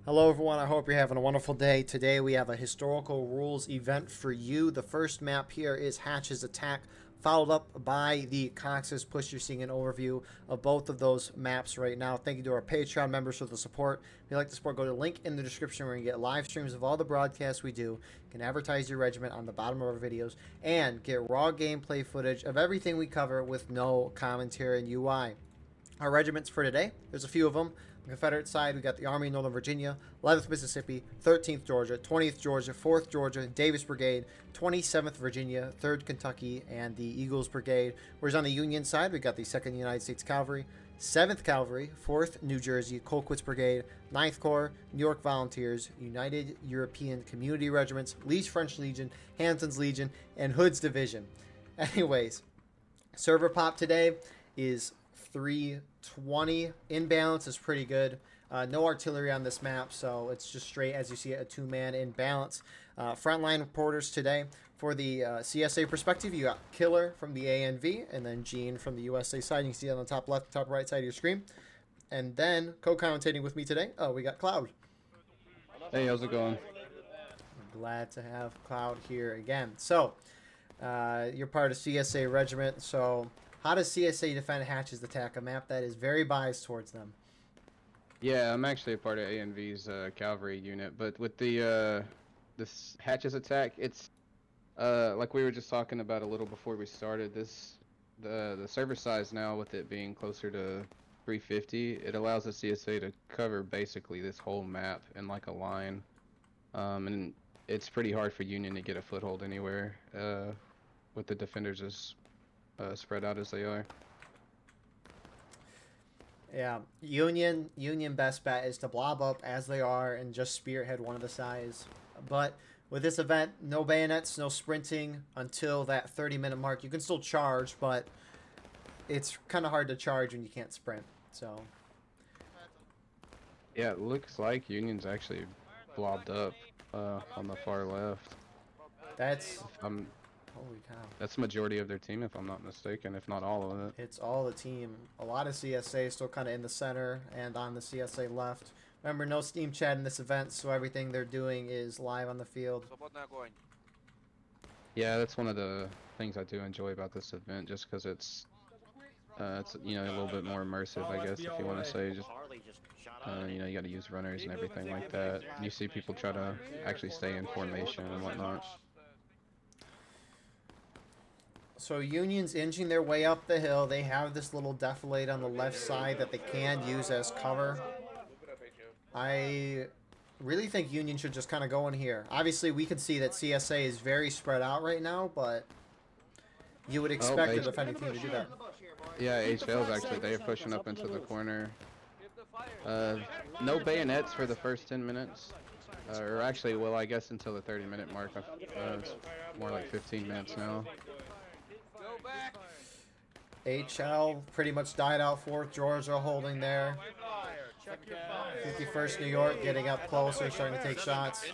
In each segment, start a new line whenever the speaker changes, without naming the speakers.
Hello everyone, I hope you're having a wonderful day. Today we have a historical rules event for you. The first map here is Hatch's Attack, followed up by the Cox's Push. You're seeing an overview of both of those maps right now. Thank you to our Patreon members for the support. If you like the support, go to the link in the description where you can get live streams of all the broadcasts we do. You can advertise your regiment on the bottom of our videos and get raw gameplay footage of everything we cover with no commentary and UI. Our regiments for today, there's a few of them. On the Confederate side, we got the Army of Northern Virginia, 11th Mississippi, 13th Georgia, 20th Georgia, 4th Georgia, Davis Brigade, 27th Virginia, 3rd Kentucky, and the Eagles Brigade. Whereas on the Union side, we got the 2nd United States Cavalry, 7th Cavalry, 4th New Jersey, Colquitt's Brigade, 9th Corps, New York Volunteers, United European Community Regiments, Lee's French Legion, Hampton's Legion, and Hood's Division. Anyways, server pop today is 320. Imbalance is pretty good. No artillery on this map, so it's just straight, as you see it, a two-man imbalance. Frontline reporters today. For the CSA perspective, you got Killer from the ANV, and then Gene from the USA side. You can see it on the top left, top right side of your screen. And then co-commentating with me today, we got Cloud.
Hey, how's it going?
I'm glad to have Cloud here again. So, you're part of CSA Regiment, so how does CSA defend Hatch's Attack, a map that is very biased towards them?
Yeah, I'm actually a part of ANV's cavalry unit, but with the this Hatch's Attack, it's like we were just talking about a little before we started. The server size now, with it being closer to 350, it allows the CSA to cover basically this whole map in like a line, and it's pretty hard for Union to get a foothold anywhere with the defenders as spread out as they are.
Yeah, Union best bet is to blob up as they are and just spearhead one of the sides. But with this event, no bayonets, no sprinting until that 30-minute mark. You can still charge, but it's kind of hard to charge when you can't sprint. So
Yeah, it looks like Union's actually blobbed up on the far left.
that's holy cow.
That's the majority of their team, if I'm not mistaken, if not all of it.
It's all the team. A lot of CSA still kind of in the center and on the CSA left. Remember, no Steam chat in this event, so everything they're doing is live on the field.
Yeah, that's one of the things I do enjoy about this event, just because it's you know, a little bit more immersive, I guess, if you want to say. Just you know, you got to use runners and everything like that. And you see people try to actually stay in formation and whatnot.
So Union's inching their way up the hill. They have this little defilade on the left side that they can use as cover. I really think Union should just kind of go in here. Obviously, we can see that CSA is very spread out right now, but you would expect a defending team to do that.
Yeah, HL's actually, they're pushing up into the corner. No bayonets for the first 10 minutes. Or actually, well, I guess until the 30-minute mark. It's more like 15 minutes now.
HL pretty much died out. 4th Georgia holding there. 51st New York getting up closer, starting to take shots.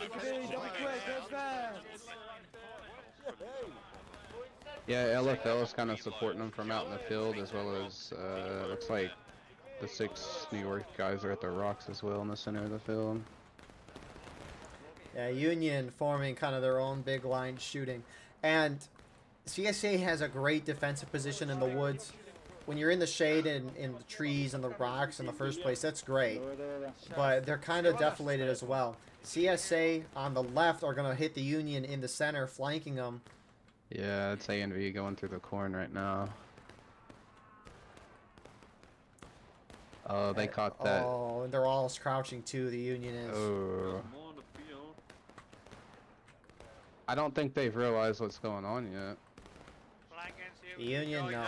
Yeah, LFL is kind of supporting them from out in the field, as well as looks like the 6 New York guys are at the rocks as well in the center of the field.
Yeah, Union forming kind of their own big line shooting. And CSA has a great defensive position in the woods. When you're in the shade and in the trees and the rocks in the first place, that's great. But they're kind of defilated as well. CSA on the left are going to hit the Union in the center, flanking them.
Yeah, it's ANV going through the corn right now. Oh, they caught that.
Oh, and they're all crouching too, the Union is.
Oh. I don't think they've realized what's going on yet.
The Union, no.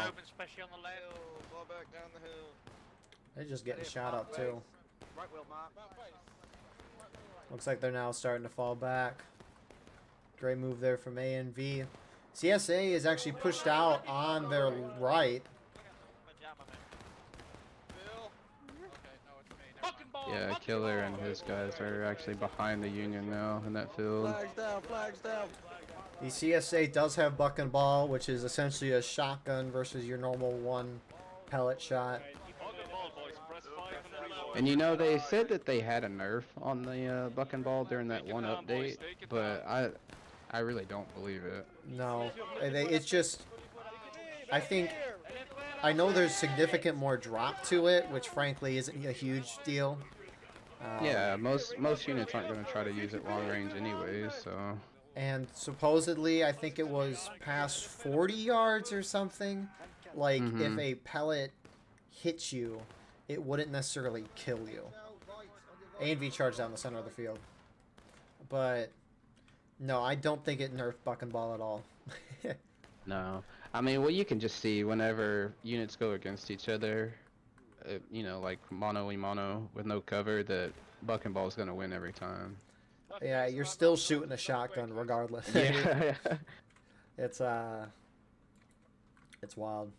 They're just getting shot up too. Looks like they're now starting to fall back. Great move there from ANV. CSA is actually pushed out on their right.
Yeah, Killer and his guys are actually behind the Union now in that field.
Flags down, flags down.
The CSA does have buck and ball, which is essentially a shotgun versus your normal one pellet shot.
And you know, they said that they had a nerf on the buck and ball during that one update, but I really don't believe it.
No, it's just, I think, I know there's significant more drop to it, which frankly isn't a huge deal.
Yeah, most units aren't going to try to use it long range anyways, so.
And supposedly, I think it was past 40 yards or something. Like, if a pellet hits you, it wouldn't necessarily kill you. A&V charged down the center of the field. But, no, I don't think it nerfed buck and ball at all.
No. I mean, well, you can just see whenever units go against each other, you know, like mono with no cover, that buck and ball is going to win every time.
Yeah, you're still shooting a shotgun regardless.
Yeah.
It's wild.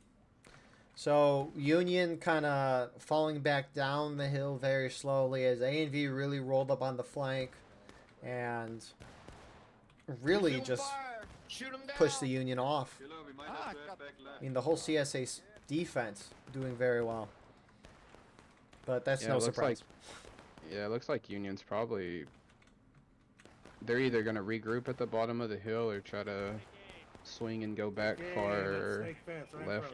So Union kind of falling back down the hill very slowly as A&V really rolled up on the flank and really just pushed the Union off. I mean, the whole CSA defense doing very well. But that's no surprise.
Yeah, it looks like Union's probably... They're either going to regroup at the bottom of the hill or try to swing and go back far left.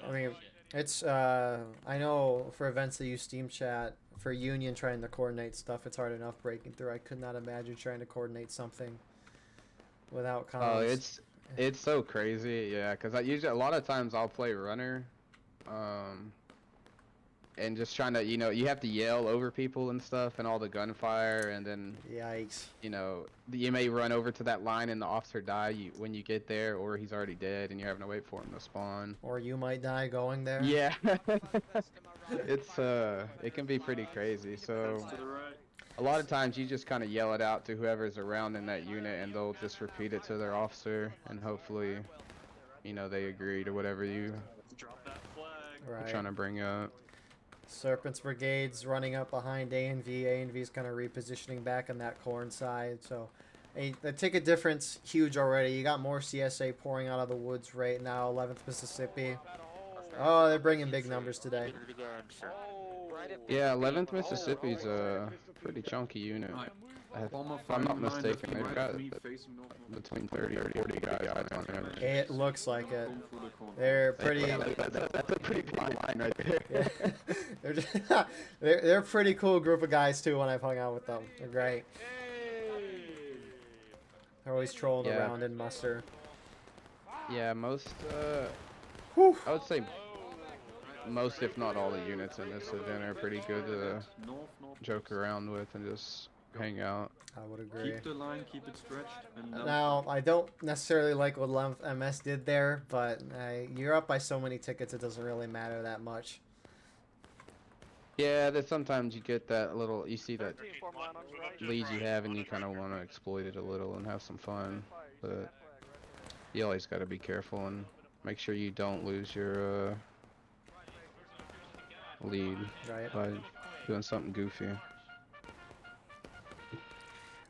I mean, it's, I know for events that use Steam Chat, for Union trying to coordinate stuff, it's hard enough breaking through. I could not imagine trying to coordinate something without comms.
Oh, it's so crazy, yeah, because a lot of times I'll play runner, and just trying to, you know, you have to yell over people and stuff and all the gunfire, and then,
yikes,
you know, you may run over to that line and the officer die when you get there, or he's already dead and you're having to wait for him to spawn.
Or you might die going there.
Yeah. It can be pretty crazy, so a lot of times you just kind of yell it out to whoever's around in that unit and they'll just repeat it to their officer, and hopefully, you know, they agree to whatever you're trying to bring up.
Serpent's Brigade's running up behind A&V. A&V's kind of repositioning back on that corn side. So the ticket difference, huge already. You got more CSA pouring out of the woods right now. 11th Mississippi. Oh, they're bringing big numbers today.
Yeah, 11th Mississippi's a pretty chunky unit. If I'm not mistaken, they've got between 30 or 40 guys on there.
It looks like it. They're pretty...
That's a pretty fine line right there.
Yeah. They're a pretty cool group of guys, too, when I've hung out with them. They're great. They're always trolling around in muster.
Yeah, most...
Whew.
I would say most, if not all, the units in this event are pretty good to joke around with and just hang out.
I would agree.
Keep the line, keep it stretched. And
now, I don't necessarily like what 11th MS did there, but you're up by so many tickets, it doesn't really matter that much.
Yeah, that sometimes you get that little, you see that lead you have and you kind of want to exploit it a little and have some fun, but you always got to be careful and make sure you don't lose your lead by doing something goofy.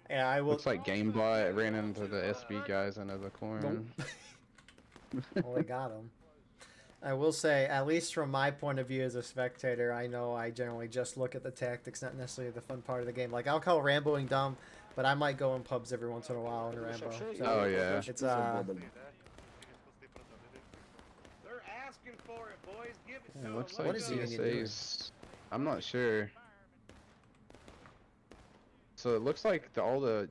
Yeah, I will.
Looks like GameBot ran into the SB guys under the corn.
Well, they got him. I will say, at least from my point of view as a spectator, I know I generally just look at the tactics, not necessarily the fun part of the game. Like, I'll call Ramboing dumb, but I might go in pubs every once in a while in Rambo. So
oh yeah.
It's
They're asking for it, boys. Give it to
It looks
them.
like
What is Union doing?
CSA's. I'm not sure. So it looks like all the.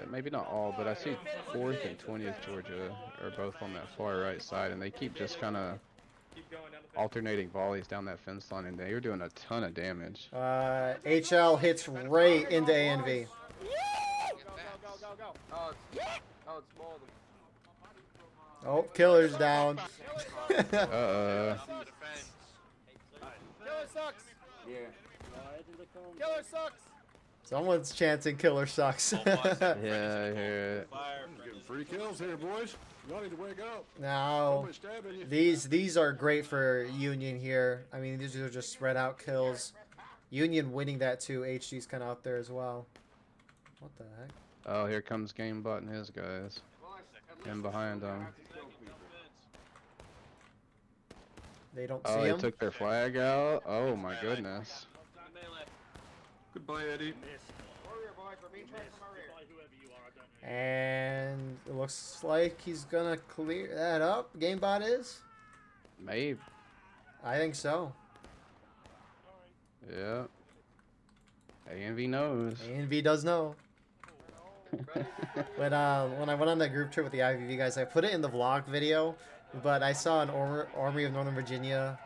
Maybe not all, but I see 4th and 20th Georgia are both on that far right side, and they keep just kind of alternating volleys down that fence line, and they're doing a ton of damage.
HL hits right into A&V. Oh, killer's down.
Uh-oh.
Killer sucks. Yeah. Killer sucks.
Someone's chanting killer sucks.
Yeah, I hear it.
Getting free kills here, boys. Y'all need to wake up.
Now,
Somebody's stabbing you.
these are great for Union here. I mean, these are just spread out kills. Union winning that too. HG's kind of up there as well. What the heck?
Oh, here comes Gamebot and his guys. And behind them.
They don't see
Oh, he
him.
took their flag out. Oh my goodness.
Goodbye, Eddie.
And it looks like he's gonna clear that up. Gamebot is?
Maybe.
I think so.
Yeah. ANV knows.
ANV does know. But when I went on that group trip with the IVV guys, I put it in the vlog video, but I saw an Army of Northern Virginia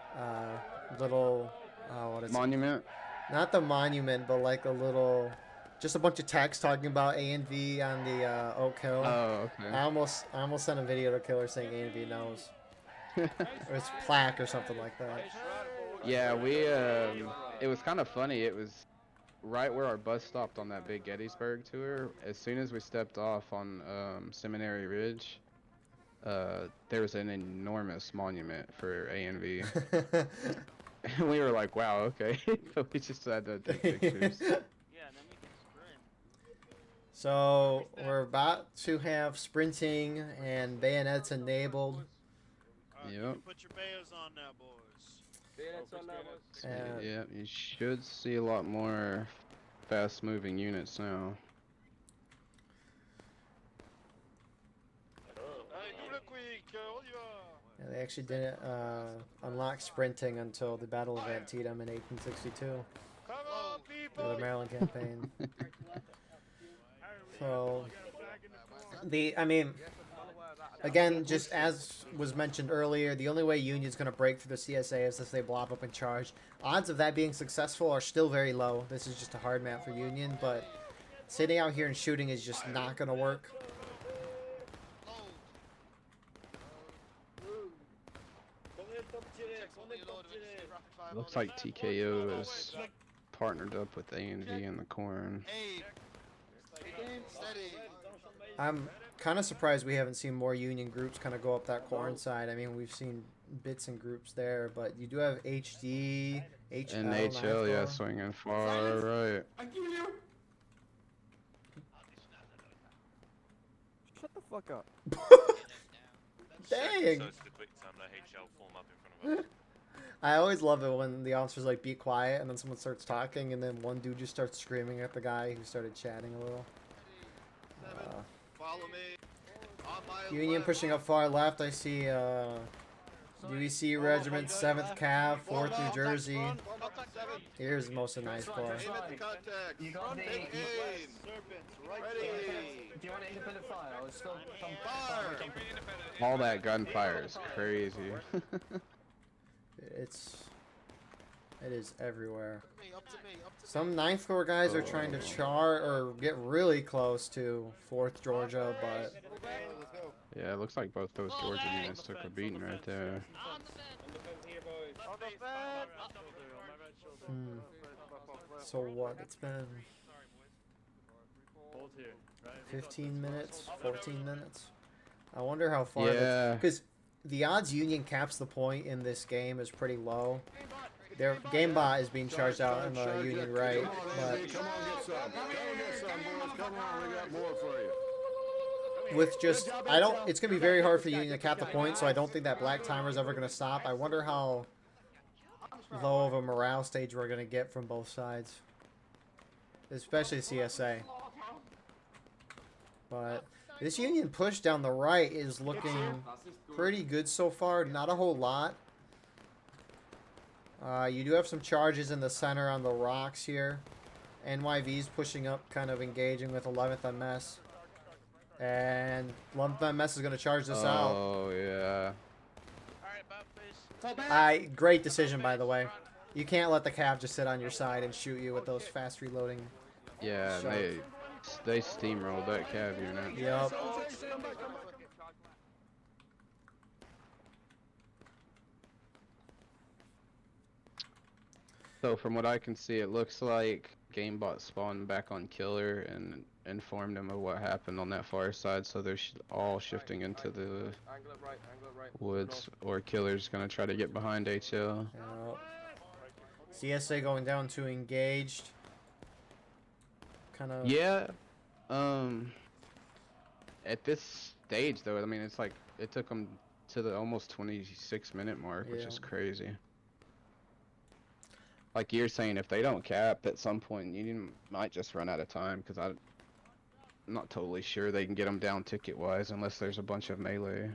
little what is it?
Monument.
Not the monument, but like a little, just a bunch of text talking about ANV on the Oak Hill.
Oh, okay.
I almost sent a video to Killer saying ANV knows. Or it's plaque or something like that.
Yeah, we it was kind of funny. It was right where our bus stopped on that big Gettysburg tour. As soon as we stepped off on Seminary Ridge, there was an enormous monument for ANV. And we were like, wow, okay. But we just had to take pictures.
So we're about to have sprinting and bayonets enabled.
Yep.
Put your bayos on now, boys.
Bayonets on now, boys.
Yeah, you should see a lot more fast-moving units now.
Yeah, they actually didn't unlock sprinting until the battle event teed them in 1862.
Come on,
For the Maryland campaign. So, I mean, again, just as was mentioned earlier, the only way Union's going to break through the CSA is if they blob up and charge. Odds of that being successful are still very low. This is just a hard map for Union, but sitting out here and shooting is just not going to work.
Looks like TKO is partnered up with ANV in the corn.
I'm kind of surprised we haven't seen more Union groups kind of go up that corn side. I mean, we've seen bits and groups there, but you do have HD, HL,
And HL, yeah, swinging far right.
Shut the fuck up.
Dang! I always love it when the officer's like, be quiet, and then someone starts talking, and then one dude just starts screaming at the guy who started chatting a little.
Follow me.
Union pushing up far left. I see UEC Regiment, 7th Cav, 4th New Jersey. Here's most of Ninth Corps.
You got the... Do you want independent fire? I was still...
All that gunfire is crazy.
It is everywhere. Some 9th Corps guys are trying to or get really close to 4th Georgia, but...
Yeah, it looks like both those Georgia units took a beating right there.
So what? It's been 15 minutes, 14 minutes. I wonder how far.
Yeah.
Because the odds Union caps the point in this game is pretty low. Their Gamebot is being charged out on the Union right, but
Come on, get some. Come get some, boys. Come on, we got more for you.
with just, it's going to be very hard for Union to cap the point, so I don't think that black timer is ever going to stop. I wonder how low of a morale stage we're going to get from both sides, especially CSA. But this Union push down the right is looking pretty good so far. Not a whole lot. You do have some charges in the center on the rocks here. NYV's pushing up, kind of engaging with 11th MS. And 11th MS is going to charge this out.
Oh, yeah.
Great decision, by the way. You can't let the Cav just sit on your side and shoot you with those fast reloading.
Yeah, they steamrolled that Cav unit.
Yep.
So from what I can see, it looks like Gamebot spawned back on Killer and informed him of what happened on that far side, so they're all shifting into the woods, or Killer's gonna try to get behind HL.
CSA going down to engaged. Kind of.
Yeah, At this stage, though, I mean, it's like it took them to the almost 26-minute mark, which
Yeah.
is crazy. Like you're saying, if they don't cap at some point, Union might just run out of time because I'm not totally sure they can get them down ticket-wise unless there's a bunch of melee.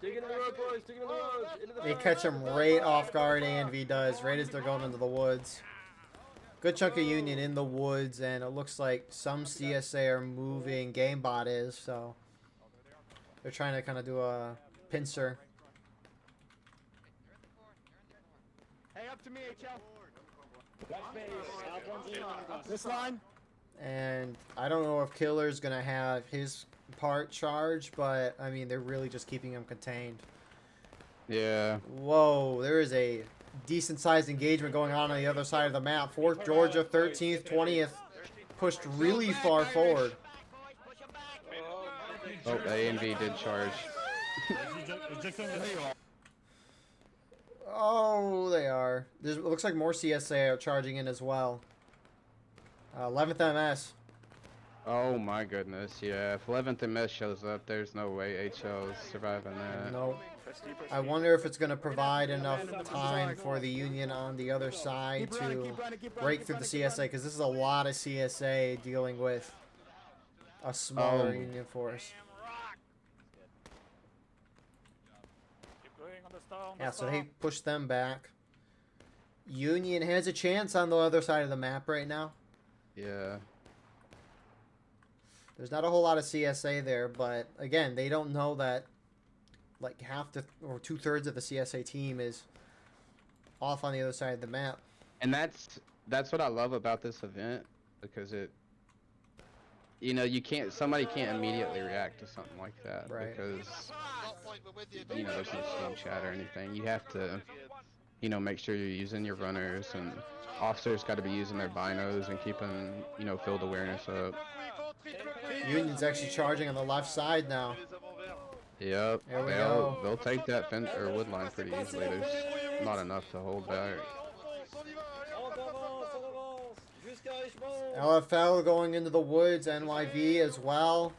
Dig into the road, boys. Dig into the road. Into the
They
front.
catch them right off guard, ANV does, right as they're going into the woods. Good chunk of Union in the woods, and it looks like some CSA are moving. GameBot is, so they're trying to kind of do a pincer.
Hey, up to me, HL.
Back base. Out one's in.
This line.
And I don't know if Killer's going to have his part charged, but, I mean, they're really just keeping him contained.
Yeah.
Whoa, there is a decent-sized engagement going on the other side of the map. 4th Georgia, 13th, 20th, pushed really far forward.
Oh, A&V did charge.
Oh, they are. It looks like more CSA are charging in as well. 11th MS.
Oh my goodness, yeah. If 11th MS shows up, there's no way HL is surviving that.
Nope. I wonder if it's going to provide enough time for the Union on the other side to break through the CSA, because this is a lot of CSA dealing with a smaller Union force. Yeah, so he pushed them back. Union has a chance on the other side of the map right now.
Yeah.
There's not a whole lot of CSA there, but again, they don't know that like half the or 2/3 of the CSA team is off on the other side of the map.
And that's what I love about this event, because it, you know, somebody can't immediately react to something like that,
Right.
because you know there's no team chat or anything. You have to, you know, make sure you're using your runners, and officers got to be using their binos and keeping, you know, field awareness up.
Union's actually charging on the left side now.
Yep.
There we go.
They'll take that fence or wood line pretty easily. There's not enough to hold back.
LFL going into the woods, NYV as well.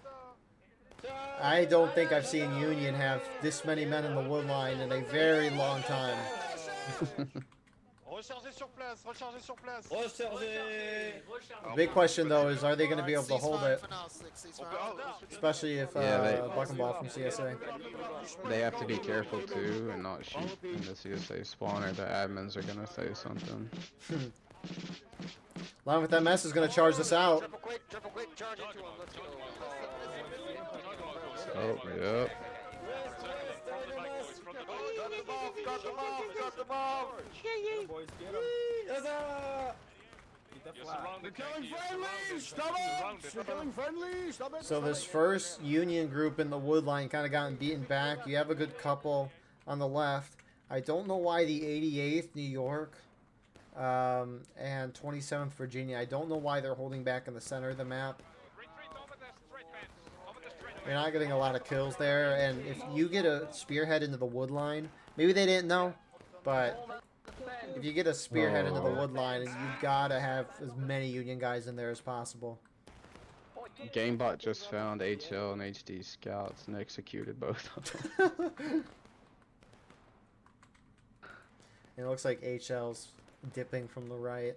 I don't think I've seen Union have this many men in the wood line in a very long time. The big question, though, is are they going to be able to hold it? Especially if Buckenball from CSA.
They have to be careful, too, and not shoot in the CSA spawn, or the admins are going to say something.
11th MS is going to charge this out.
Oh, yep.
So this first Union group in the wood line kind of gotten beaten back. You have a good couple on the left. I don't know why the 88th New York and 27th Virginia, I don't know why they're holding back in the center of the map. You're not getting a lot of kills there, and if you get a spearhead into the wood line, maybe they didn't know, but if you get a spearhead into the wood line, you gotta have as many Union guys in there as possible.
GameBot just found HL and HD scouts and executed both of them.
And it looks like HL's dipping from the right.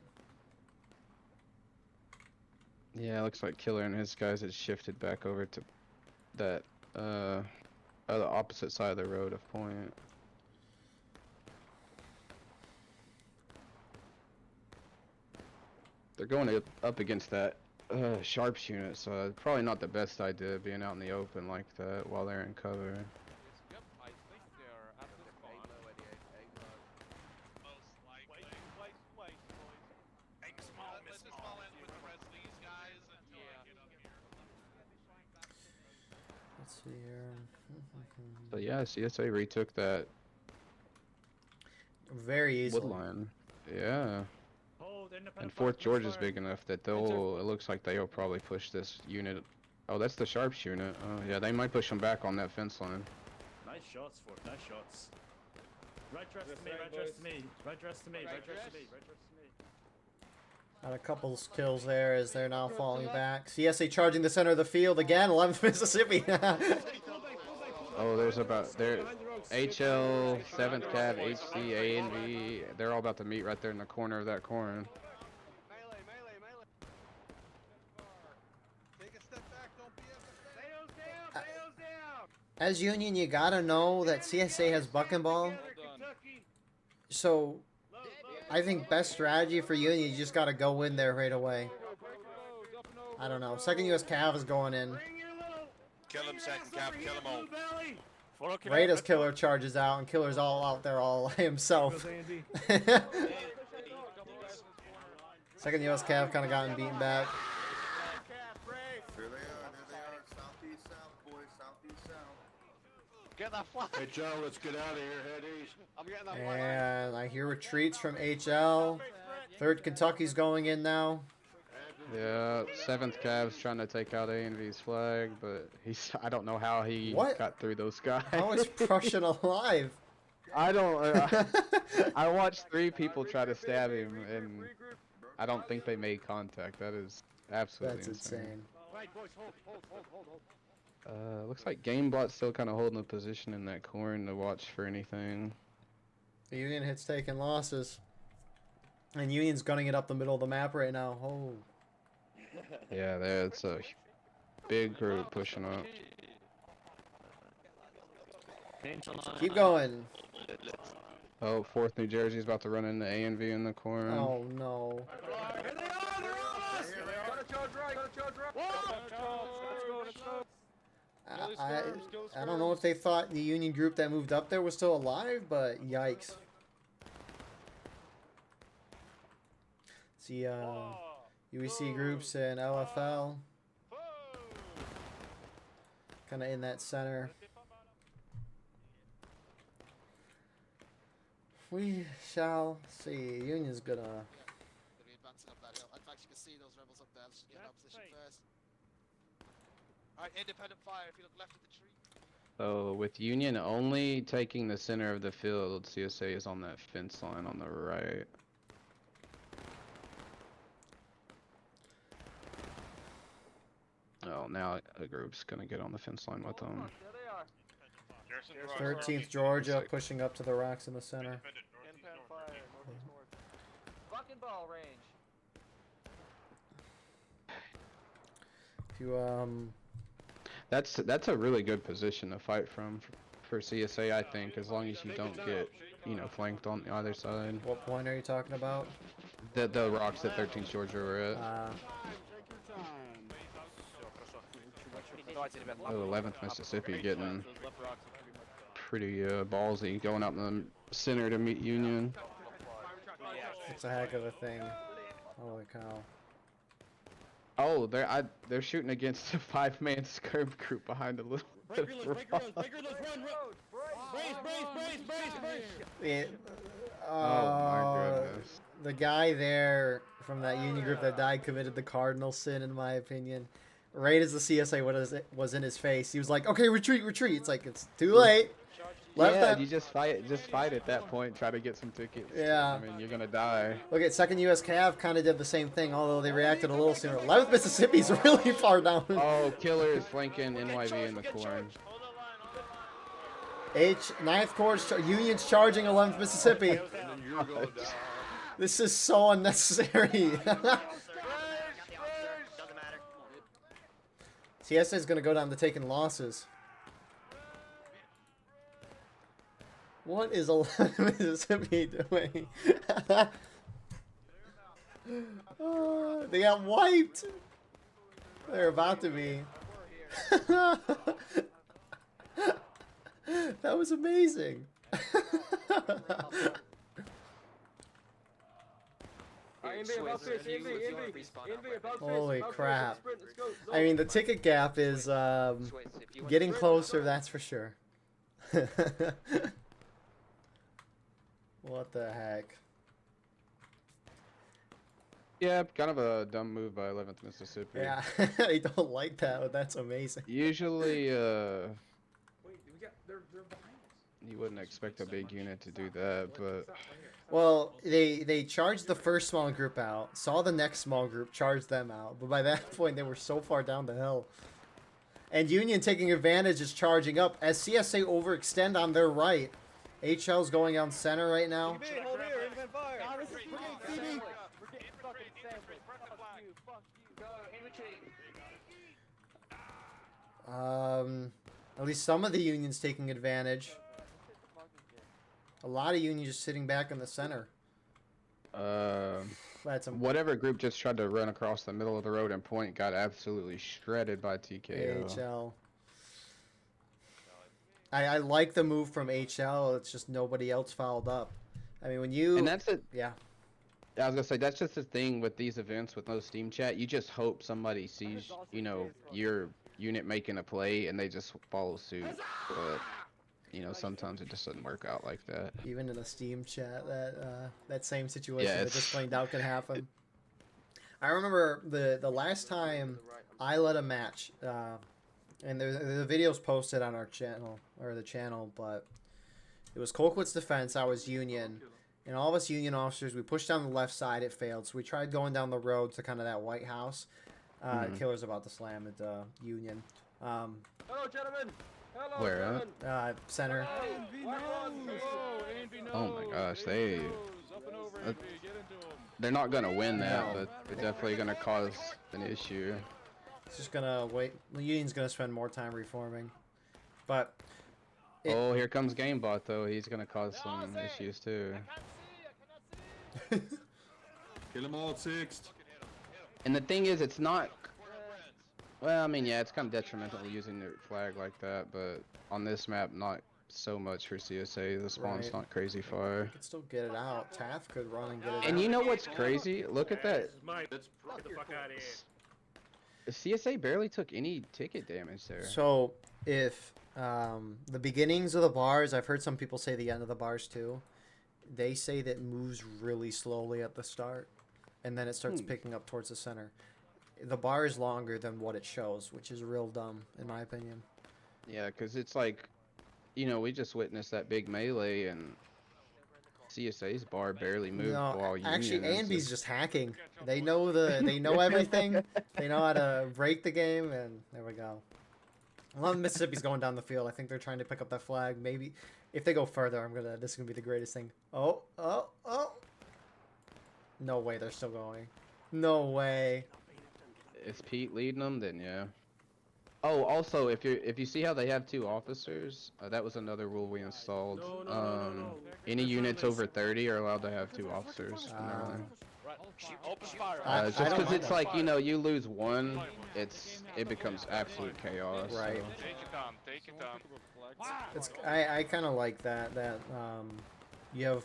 Yeah, it looks like Killer and his guys had shifted back over to that the opposite side of the road of Point. They're going up against that sharps unit, so it's probably not the best idea being out in the open like that while they're in cover.
Let's see here.
But yeah, CSA retook that
Very easily.
wood line. Yeah. And 4th George is big enough that it looks like they'll probably push this unit. Oh, that's the sharps unit. Oh, yeah, they might push them back on that fence line.
Nice shots, Fort. Nice shots. Right dress to me, right dress to me, right dress to me, right dress to me, right dress to me.
Got a couple kills there as they're now falling back. CSA charging the center of the field again. 11th Mississippi.
Oh, there's about there. HL, 7th Cav, HC, A&V. They're all about to meet right there in the corner of that corn.
As Union, you gotta know that CSA has buck and ball. So, I think best strategy for Union, you just gotta go in there right away. I don't know. Second US Cav is going in.
Kill him, second cap. Kill him all.
Rada's killer charges out, and killer's all out there all himself. Second US Cav kind of gotten beaten back.
There they are. Southeast south, boys. Southeast south.
Get that flag.
Hey, Joe, let's get out of here. Head east.
I'm getting that flag.
And I hear retreats from HL. 3rd Kentucky's going in now.
Yeah, 7th Cav's trying to take out A&V's flag, but I don't know how he
What?
got through those guys.
How is Prussian alive?
I don't. I watched 3 people try to stab him, and I don't think they made contact. That is absolutely
That's insane.
Looks like GameBot's still kind of holding a position in that corn to watch for anything.
The Union hits taking losses. And Union's gunning it up the middle of the map right now. Oh.
Yeah, it's a big group pushing up.
Keep going.
Oh, 4th New Jersey's about to run into A&V in the corn.
Oh no. I don't know if they thought the Union group that moved up there was still alive, but yikes. See, UEC groups and LFL. Kind of in that center. We shall see. Union's gonna.
They're advancing up that hill. In fact, you can see those rebels up there. Let's get in our position first. Alright, independent fire if you look left of the tree.
So with Union only taking the center of the field, CSA is on that fence line on the right. Oh, now a group's gonna get on the fence line with them.
13th Georgia pushing up to the rocks in the center.
Independent fire. Northeast north.
Fucking ball range.
If you
That's a really good position to fight from for CSA, I think, as long as you don't get, flanked on the other side.
what point are you talking about?
The rocks that 13th Georgia were at. Oh, 11th Mississippi getting pretty ballsy, going out in the center to meet Union.
It's a heck of a thing. Holy cow.
Oh, they're shooting against a 5-man skirm group behind a little bit of rock.
Yeah,
Oh my goodness.
The guy there from that Union group that died committed the cardinal sin, in my opinion. Right as the CSA was in his face, he was like, "Okay, retreat, retreat." It's like it's too late.
You just fight at that point. Try to get some tickets.
Yeah.
I mean, you're gonna die.
Look at 2nd US Cav kind of did the same thing, although they reacted a little sooner. 11th Mississippi's really far down.
Oh, Killer is flanking NYV in the corn.
9th Corps Union's charging 11th Mississippi. This is so unnecessary. CSA is going to go down to taking losses. What is 11th Mississippi doing? Oh, they got wiped. They're about to be. That was amazing. Holy crap. I mean, the ticket gap is getting closer, that's for sure. What the heck?
Yeah, kind of a dumb move by 11th Mississippi.
Yeah, I don't like that, but that's amazing.
Usually,
Wait, we got they're behind us.
you wouldn't expect a big unit to do that, but
Well, they charged the first small group out, saw the next small group, charged them out, but by that point they were so far down the hill. And Union taking advantage is charging up as CSA overextend on their right. HL's going on center right now.
Hold here, independent fire.
We're getting fucking
Sandwich. Press the flag.
At least some of the Union's taking advantage. A lot of Union just sitting back in the center. That's some
whatever group just tried to run across the middle of the road and point got absolutely shredded by TKO.
HL. I like the move from HL. It's just nobody else fouled up. I mean, when you...
And that's it.
Yeah.
I was gonna say that's just the thing with these events with no Steam chat. You just hope somebody sees, you know, your unit making a play and they just follow suit. But you know, sometimes it just doesn't work out like that.
Even in a Steam chat, that same situation
Yeah,
that just playing out can happen. I remember the last time I led a match, and the video's posted on our channel or the channel, but it was Colquitt's defense. I was Union, and all of us Union officers, we pushed down the left side. It failed, so we tried going down the road to kind of that White House. Killer's about to slam at Union.
Hello, gentlemen. Hello,
Where at?
gentlemen.
Center.
Oh my gosh, they're not gonna win that,
No.
but they're definitely gonna cause an issue.
It's just gonna wait. The Union's gonna spend more time reforming, but
Oh, here comes GameBot though. He's gonna cause some issues too.
Kill them all, sixth.
And the thing is, it's not. Well, I mean, yeah, it's kind of detrimental using their flag like that, but on this map, not so much for CSA. The spawn's
Right.
not crazy far.
could still get it out. Taft could run and get it out.
And you know what's crazy? Look at that.
Mate, get the fuck out of here.
The CSA barely took any ticket damage there.
So if the beginnings of the bars, I've heard some people say the end of the bars too. They say that moves really slowly at the start, and then it starts picking up towards the center. The bar is longer than what it shows, which is real dumb in my opinion.
Yeah, because it's like, you know, we just witnessed that big melee and CSA's bar barely moved while Union
actually,
is
A&B's just hacking. They know everything. They know how to break the game, and there we go. A lot of Mississippi's going down the field. I think they're trying to pick up that flag. Maybe if they go further, this is gonna be the greatest thing. Oh! No way, they're still going. No way.
Is Pete leading them? Then yeah. Oh, also, if you see how they have two officers, that was another rule we installed. Any units over 30 are allowed to have two officers. in their line.
Open fire.
I
Just
don't
because
mind
it's
that.
like, you know, you lose one, it becomes absolute chaos.
Right.
So.
Take it down. Take it down.
I kind of like that you have,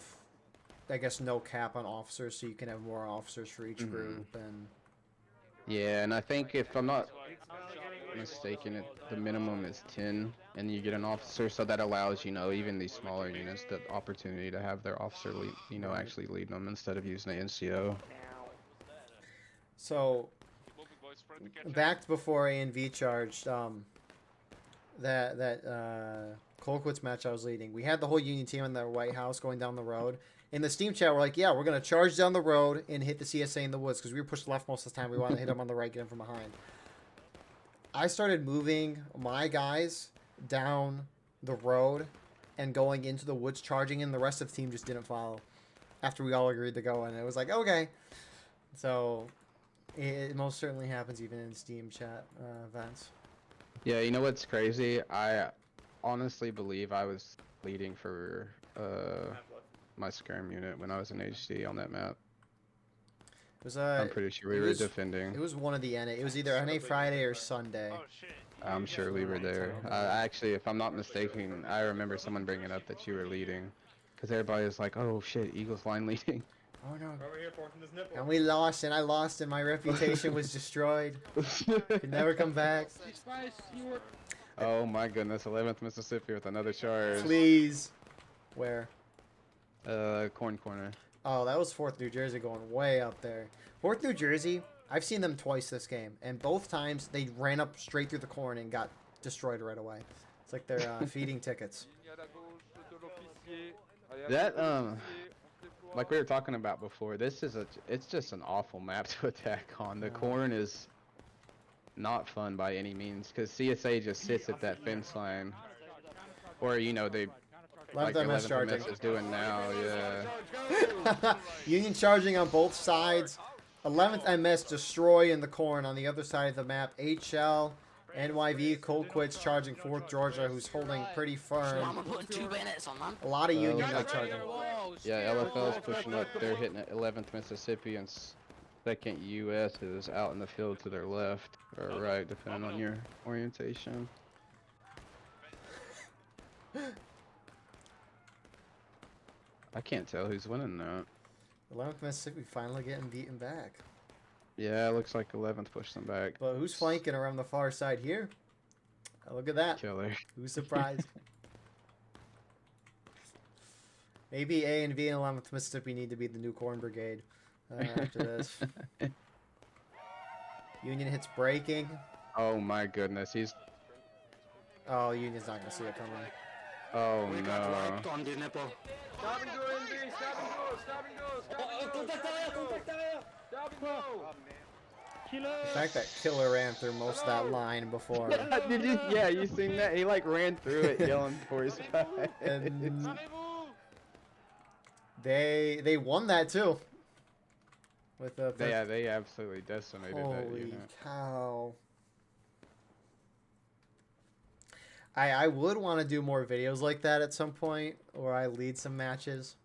I guess, no cap on officers, so you can have more officers for each group. And
Yeah, and I think if I'm not mistaken, the minimum is 10, and you get an officer, so that allows, you know, even these smaller units the opportunity to have their officer lead, you know, actually lead them instead of using the NCO.
so
Moving, boys. Spread the catch.
back before A&V charged, that Colquitt's match I was leading, we had the whole Union team in the White House going down the road. In the Steam chat, we're like, yeah, we're going to charge down the road and hit the CSA in the woods, because we were pushed left most of the time. We wanted to hit them on the right, get them from behind. I started moving my guys down the road and going into the woods, charging in. The rest of the team just didn't follow after we all agreed to go, and it was like, okay. So it most certainly happens even in Steam chat events.
Yeah, you know what's crazy? I honestly believe I was leading for my skirm unit when I was in HD on that map.
It was
I'm pretty sure we were defending.
It was one of the NA. It was either NA Friday or Sunday.
Oh shit.
I'm sure we were there. Actually, if I'm not mistaken, I remember someone bringing up that you were leading. Because everybody was like, oh shit, Eagles line leading.
Oh no.
Over here, forcing this nipple.
And we lost, and I lost, and my reputation was destroyed. Could never come back.
Oh my goodness, 11th Mississippi with another charge.
Please. Where?
Corn Corner.
Oh, that was 4th New Jersey going way up there. 4th New Jersey, I've seen them twice this game, and both times they ran up straight through the corn and got destroyed right away. It's like they're feeding tickets.
That like we were talking about before, it's just an awful map to attack on. The corn is not fun by any means because CSA just sits at that fence line, or you know they like
11th MS
11th
charging.
MS is doing now. Yeah.
Union charging on both sides. 11th MS destroying the corn on the other side of the map. HL, NYV, Cold Quits charging 4th Georgia, who's holding pretty firm. A lot of Union are charging.
Yeah, LFL's pushing up. They're hitting at 11th Mississippi, and 2nd US is out in the field to their left or right, depending on your orientation. I can't tell who's winning that.
11th Mississippi finally getting beaten back.
Yeah, it looks like 11th pushed them back.
But who's flanking around the far side here? Oh, look at that.
Killer.
Who's surprised? Maybe A and V and 11th Mississippi need to be the new corn brigade after this. Union hits braking.
Oh my goodness, he's...
Oh, Union's not going to see it coming.
Oh no.
Stop and go, NV. Stop and go. Stop and go. Stop and go. Stop and go.
The fact that Killer ran through most of that line before.
Did you? Yeah, you seen that? He like ran through it yelling for his guy.
And they won that too. With the
Yeah, they absolutely decimated that
holy
unit.
cow. I would want to do more videos like that at some point, or I lead some matches.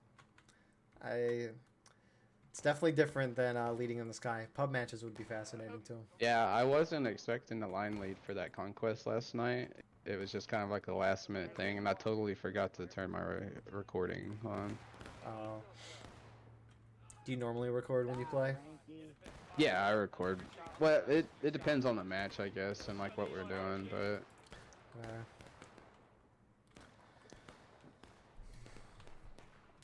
It's definitely different than leading in the sky. Pub matches would be fascinating too.
Yeah, I wasn't expecting the line lead for that conquest last night. It was just kind of like a last minute thing, and I totally forgot to turn my recording on.
Do you normally record when you play?
Yeah, I record. Well, it depends on the match, I guess, and like what we're doing, but...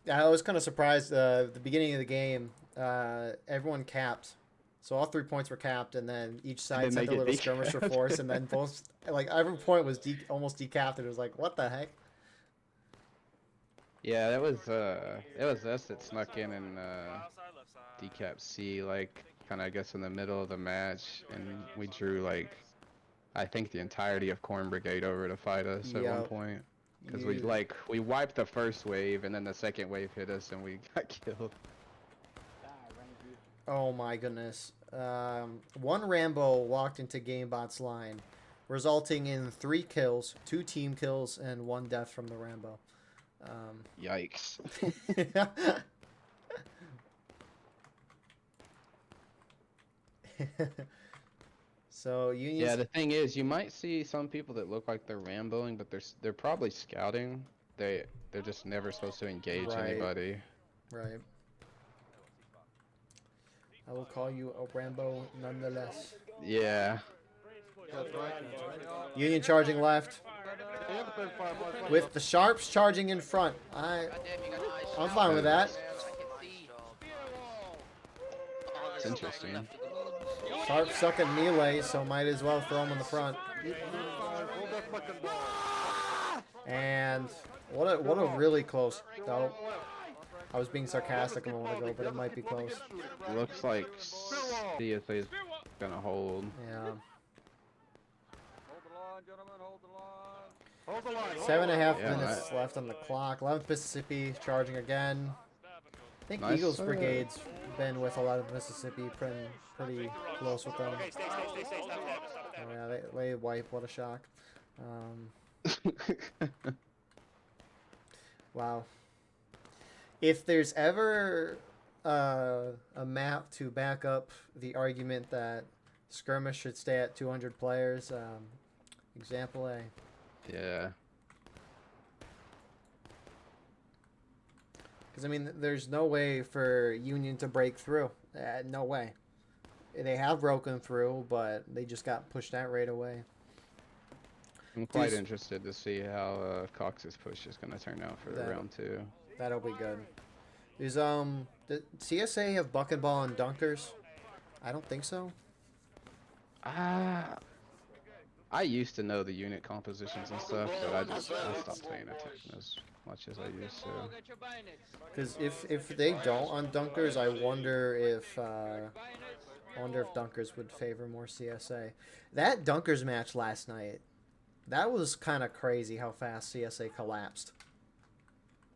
Yeah, I was kind of surprised. At the beginning of the game, everyone capped, so all 3 points were capped, and then each side sent a little skirmisher force, and then both, like every point was almost decapped. It was like, what the heck?
Yeah, it was us that snuck in and decap C, like kind of I guess in the middle of the match, and we drew like I think the entirety of Corn Brigade over to fight us at one point. Because we wiped the first wave, and then the second wave hit us, and we got killed.
Oh my goodness. One Rambo walked into GameBot's line, resulting in 3 kills, 2 team kills, and 1 death from the Rambo.
Yikes.
So Union.
Yeah, the thing is, you might see some people that look like they're Ramboing, but they're probably scouting. They're just never supposed to engage anybody.
Right. I will call you a Rambo nonetheless.
Yeah.
Union charging left. With the Sharps charging in front. I'm fine with that.
It's interesting.
Sharps suck at melee, so might as well throw him in the front. And what a really close though. I was being sarcastic a moment ago, but it might be close.
Looks like CSA is gonna hold.
Yeah.
Hold the line.
7.5 minutes left on the clock. 11th Mississippi charging again. I think Eagles Brigade's been with 11th Mississippi, pretty close with them. Oh yeah, they wipe. What a shock. Wow. If there's ever a map to back up the argument that skirmish should stay at 200 players, example A.
Yeah.
Because, I mean, there's no way for Union to break through. No way. They have broken through, but they just got pushed out right away.
I'm quite interested to see how Cox's push is going to turn out for round 2.
That'll be good. Is the CSA have bucketball and dunkers? I don't think so.
I I used to know the unit compositions and stuff, but I stopped paying attention as much as I used to.
Because if they don't on Dunkers, I wonder if Dunkers would favor more CSA. That Dunkers match last night, that was kind of crazy how fast CSA collapsed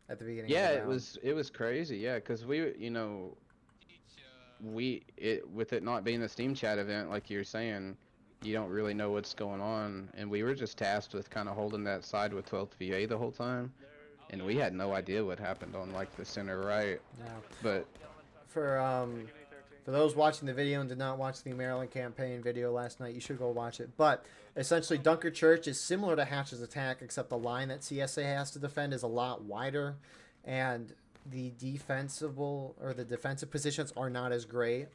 at the beginning.
Yeah,
of the round.
it was crazy. Yeah, because we, you know, with it not being a Steam chat event, like you're saying, you don't really know what's going on, and we were just tasked with kind of holding that side with 12th VA the whole time, and we had no idea what happened on like the center right.
Yeah.
But
for those watching the video and did not watch the Maryland campaign video last night, you should go watch it. But essentially, Dunker Church is similar to Hatch's attack, except the line that CSA has to defend is a lot wider, and the defensive positions are not as great.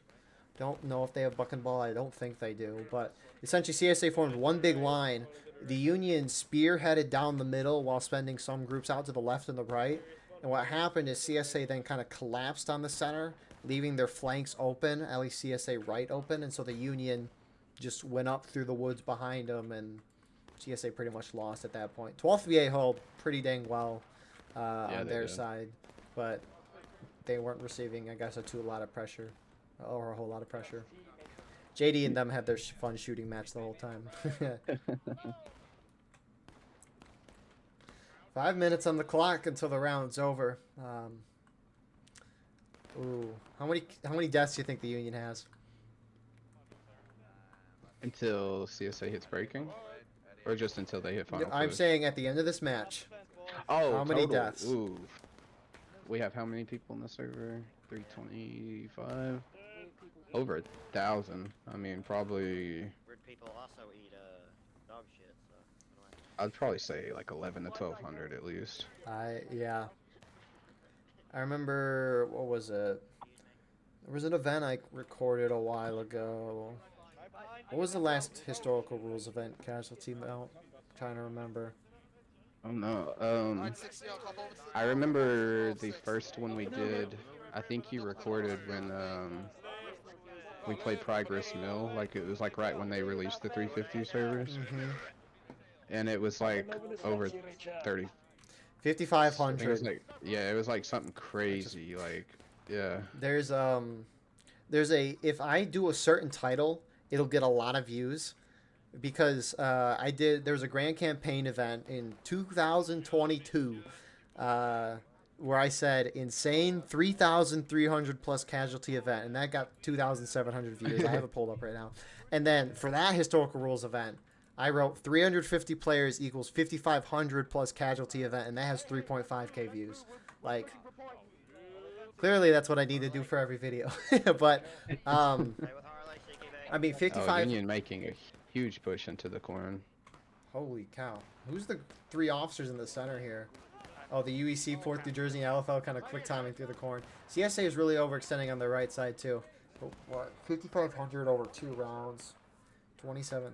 Don't know if they have buck and ball. I don't think they do. But essentially, CSA formed one big line. The Union spearheaded down the middle while sending some groups out to the left and the right. And what happened is CSA then kind of collapsed on the center, leaving their flanks open, at least CSA right open. And so the Union just went up through the woods behind them, and CSA pretty much lost at that point. 12th VA held pretty dang well on their side, but they weren't receiving, I guess, a lot of pressure. Or a whole lot of pressure. JD and them had their fun shooting match the whole time. 5 minutes on the clock until the round's over. How many deaths do you think the Union has?
until CSA hits breaking, or just until they hit final?
I'm
push?
saying at the end of this match.
Oh,
how many
total.
deaths?
Ooh. We have how many people in the server? 325. Over 1,000. I mean, probably.
Weird people also eat dog shit. So
I'd probably say like 11 to 1,200 at least.
Yeah. I remember, what was it? There was an event I recorded a while ago. What was the last historical rules event Casualty about? I'm trying to remember.
Oh no. I remember the first one we did. I think you recorded when we played Progress Mill. Like it was like right when they released the 350 servers.
Mm-hmm.
And it was like over 30.
5,500.
Like, yeah, it was like something crazy. Like, yeah.
There's if I do a certain title, it'll get a lot of views, because there was a grand campaign event in 2022 where I said insane 3,300 plus casualty event, and that got 2,700 views. I have it pulled up right now. And then for that historical rules event, I wrote 350 players equals 5,500 plus casualty event, and that has 3.5k views. Like, clearly that's what I need to do for every video. But I mean, 55.
Union making a huge push into the corn.
Holy cow! Who's the three officers in the center here? Oh, the UEC, 4th New Jersey, and LFL kind of quick timing through the corn. CSA is really overextending on the right side too. But what? 5,500 over 2 rounds. 27.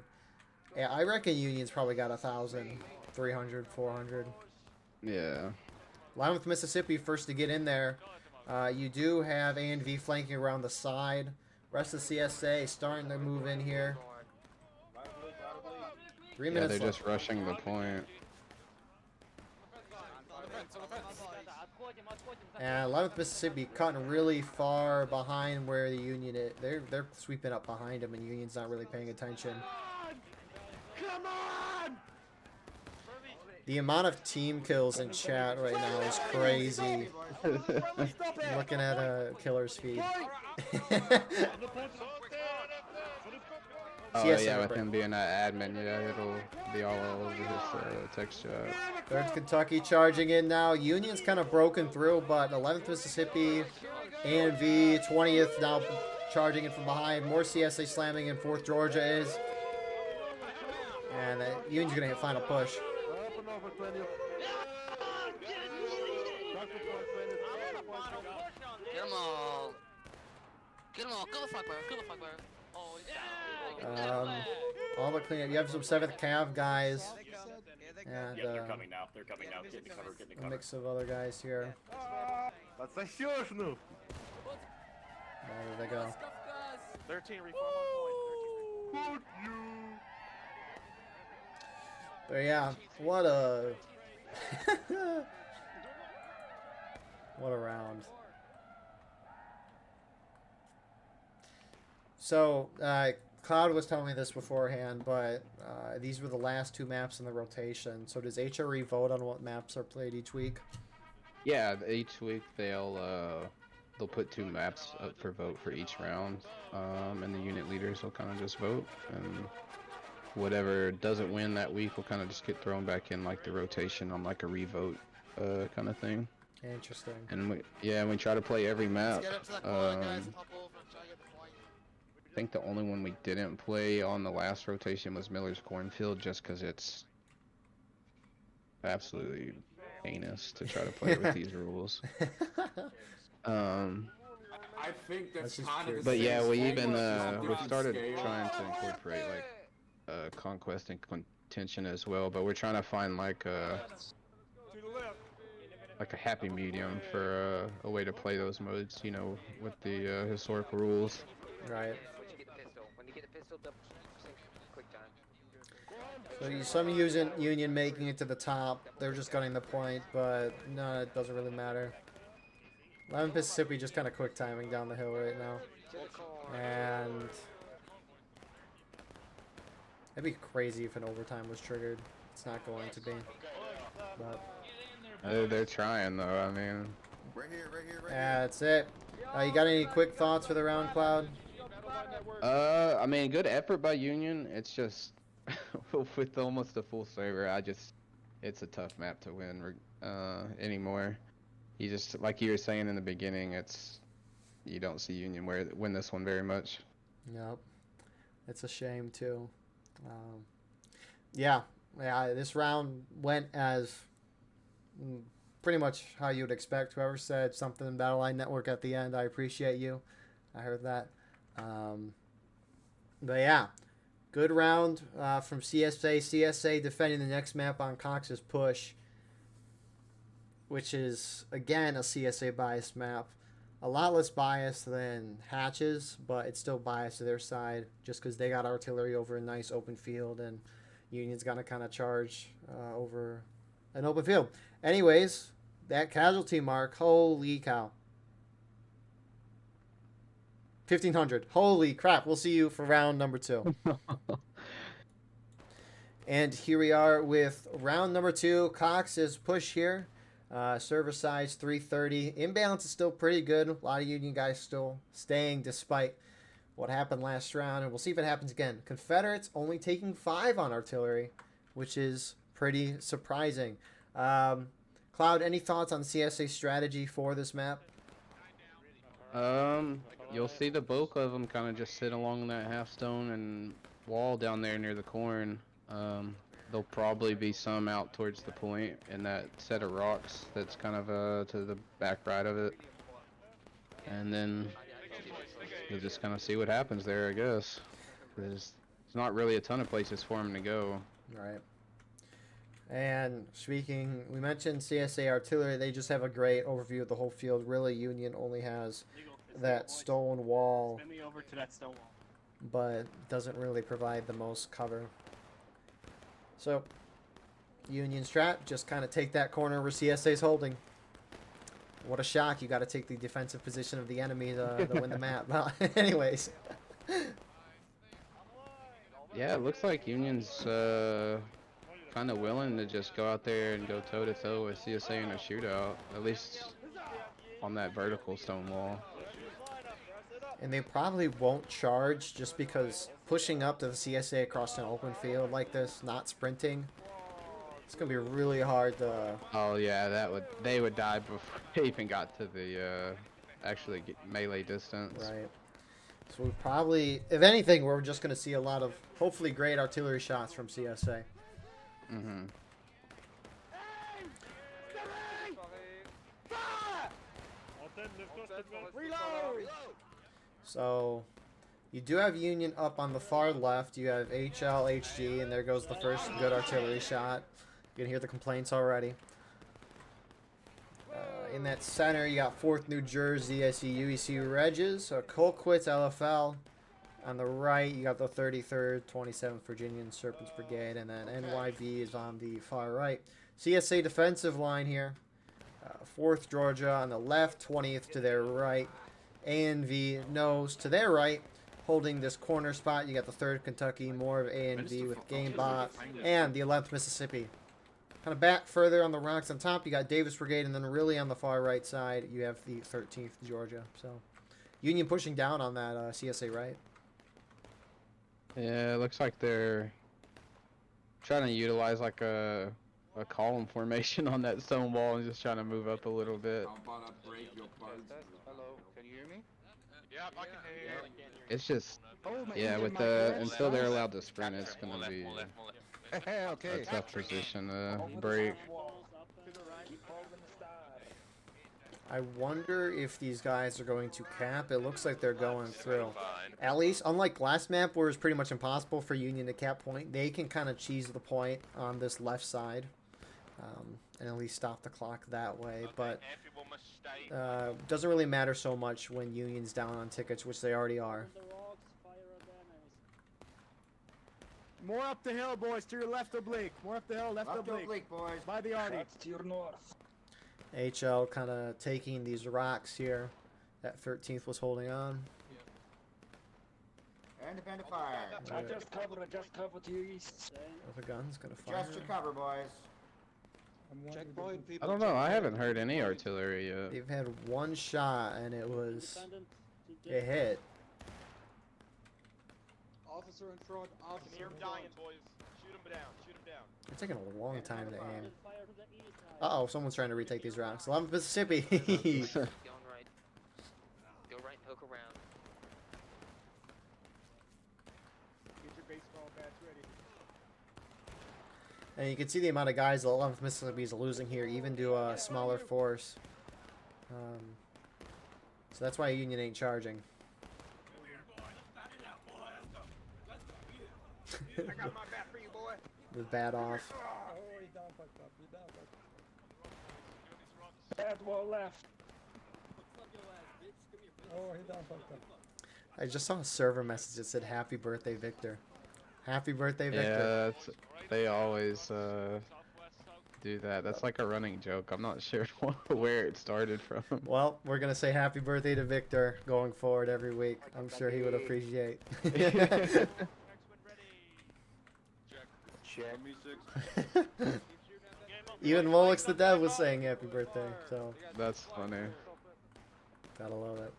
Yeah, I reckon Union's probably got 1,000, 300, 400.
Yeah.
Line with Mississippi first to get in there. You do have A&V flanking around the side. Rest of CSA starting to move in here. 3 minutes
they're
left.
just rushing the point.
And 11th Mississippi cutting really far behind where the Union is. They're sweeping up behind them, and Union's not really paying attention.
Come on!
The amount of team kills in chat right now is crazy. I'm looking at a killer's feed.
Oh
CSA
yeah, with
break.
him being an admin, yeah, it'll be all over his text chat.
3rd Kentucky charging in now. Union's kind of broken through, but 11th Mississippi, A&V, 20th now charging in from behind. More CSA slamming in 4th Georgia is. And Union's going to hit final push.
Get them all. Get them all. Go the fuck, bro. Go the fuck, bro. Oh,
All but clean up. You have some 7th Cav guys. And
They're coming now. They're coming now. Get in the cover. Get in the
a
cover.
mix of other guys here.
That's a huge move.
There they go.
13 reform on point. 13 reform.
But yeah, what a what a round. So, Cloud was telling me this beforehand, but these were the last 2 maps in the rotation. So does HRE vote on what maps are played each week?
Yeah, each week they'll put 2 maps up for vote for each round, and the unit leaders will kind of just vote, and whatever doesn't win that week will kind of just get thrown back in like the rotation on like a revote kind of thing.
Interesting.
And we try to play every map.
Let's get up to that corner, guys. Hop over and try to get the point.
I think the only one we didn't play on the last rotation was Miller's Cornfield, just because it's absolutely heinous to try to play with these rules.
I think that's kind of the
But
same
yeah, we
thing,
even
but it's on
we
different
started
scale.
trying to incorporate like conquest and contention as well, but we're trying to find like a happy medium for a way to play those modes, you know, with the historical rules.
Right.
When you get the pistol, double sync, quick time.
So some using Union making it to the top. They're just gunning the point, but no, it doesn't really matter. 11 Mississippi just kind of quick timing down the hill right now. And it'd be crazy if an overtime was triggered. It's not going to be. But
They're trying though, I mean.
Right here, right here, right here.
that's it. You got any quick thoughts for the round, Cloud?
I mean, good effort by Union. It's just with almost a full server, it's a tough map to win anymore. You just, like you were saying in the beginning, you don't see Union win this one very much.
Yep. It's a shame too. Yeah, this round went as pretty much how you'd expect. Whoever said something in Battle Line Network at the end, I appreciate you. I heard that. But yeah, good round from CSA. CSA defending the next map on Cox's Push, which is, again, a CSA biased map. A lot less biased than Hatches, but it's still biased to their side just because they got artillery over a nice open field and Union's got to kind of charge over an open field. Anyways, that casualty mark, holy cow. 1,500. Holy crap. We'll see you for round number 2. And here we are with round number 2. Cox's Push here. Server size 330. Imbalance is still pretty good. A lot of Union guys still staying despite what happened last round. And we'll see if it happens again. Confederates only taking 5 on artillery, which is pretty surprising. Cloud, any thoughts on CSA strategy for this map?
You'll see the bulk of them kind of just sit along that half stone and wall down there near the corn. There'll probably be some out towards the point in that set of rocks that's kind of to the back right of it. And then you'll just kind of see what happens there, I guess. There's not really a ton of places for them to go.
Right. And speaking, we mentioned CSA artillery. They just have a great overview of the whole field. Really, Union only has that stone wall,
Send me over to that stone wall.
but doesn't really provide the most cover. So, Union strat, just kind of take that corner where CSA's holding. What a shock. You got to take the defensive position of the enemy to win the map. Well, anyways.
Yeah, it looks like Union's kind of willing to just go out there and go toe-to-toe with CSA in a shootout, at least on that vertical stone wall.
And they probably won't charge just because pushing up to the CSA across an open field like this, not sprinting, it's going to be really hard to...
Oh yeah, they would die before they even got to the actually melee distance.
Right. So we probably, if anything, we're just going to see a lot of hopefully great artillery shots from CSA.
Mm-hmm.
Reload!
So you do have Union up on the far left. You have HL, HG, and there goes the first good artillery shot. You can hear the complaints already. In that center, you got 4th New Jersey. I see UEC Regis, Colquitt's LFL, On the right, you got the 33rd, 27th Virginian Serpents Brigade, and then NYV is on the far right. CSA defensive line here. 4th Georgia on the left, 20th to their right. A&V nose to their right, holding this corner spot. You got the 3rd Kentucky, more of A&V with Gamebot, and the 11th Mississippi. Kind of back further on the rocks on top, you got Davis Brigade, and then really on the far right side, you have the 13th Georgia. So, Union pushing down on that CSA right.
Yeah, it looks like they're trying to utilize like a column formation on that stone wall and just trying to move up a little bit.
Hello, can you hear me?
Yeah, I can hear you.
It's just, yeah, with the until they're allowed to sprint, it's gonna be a tough position to break.
I wonder if these guys are going to cap. It looks like they're going through. At least, unlike last map where it's pretty much impossible for Union to cap point, they can kind of cheese the point on this left side. And at least stop the clock that way. But doesn't really matter so much when Union's down on tickets, which they already are.
More up the hill, boys, to your left oblique. More up the hill, left oblique.
boys.
By the Artie.
To your north.
HL kind of taking these rocks here. That 13th was holding on.
Independent fire.
Adjust cover to your east.
The gun's gonna fire.
Adjust your cover, boys.
Checkpoint, people.
I don't know. I haven't heard any artillery yet.
They've had one shot and it was a hit.
Officer in front, officer in front.
boys. Shoot him down, shoot him down.
It's taking a long time to aim. Uh-oh, someone's trying to retake these rocks. 11th Mississippi.
Going right. Go right and hook around.
Get your baseball bats ready.
And you can see the amount of guys the 11th Mississippi is losing here, even to a smaller force. So that's why Union ain't charging.
I got my bat for you, boy.
The bat off.
Oh, he's down, fucked up. He's down, fucked up.
Bad wall left.
Oh, he's down, fucked up.
I just saw a server message that said "Happy Birthday, Victor." Happy birthday,
Yeah,
Victor.
they always do that. That's like a running joke. I'm not sure where it started from.
Well, we're gonna say happy birthday to Victor going forward every week. I'm sure he would appreciate. Even Molix the Dev was saying happy birthday, so
That's funny.
gotta love it.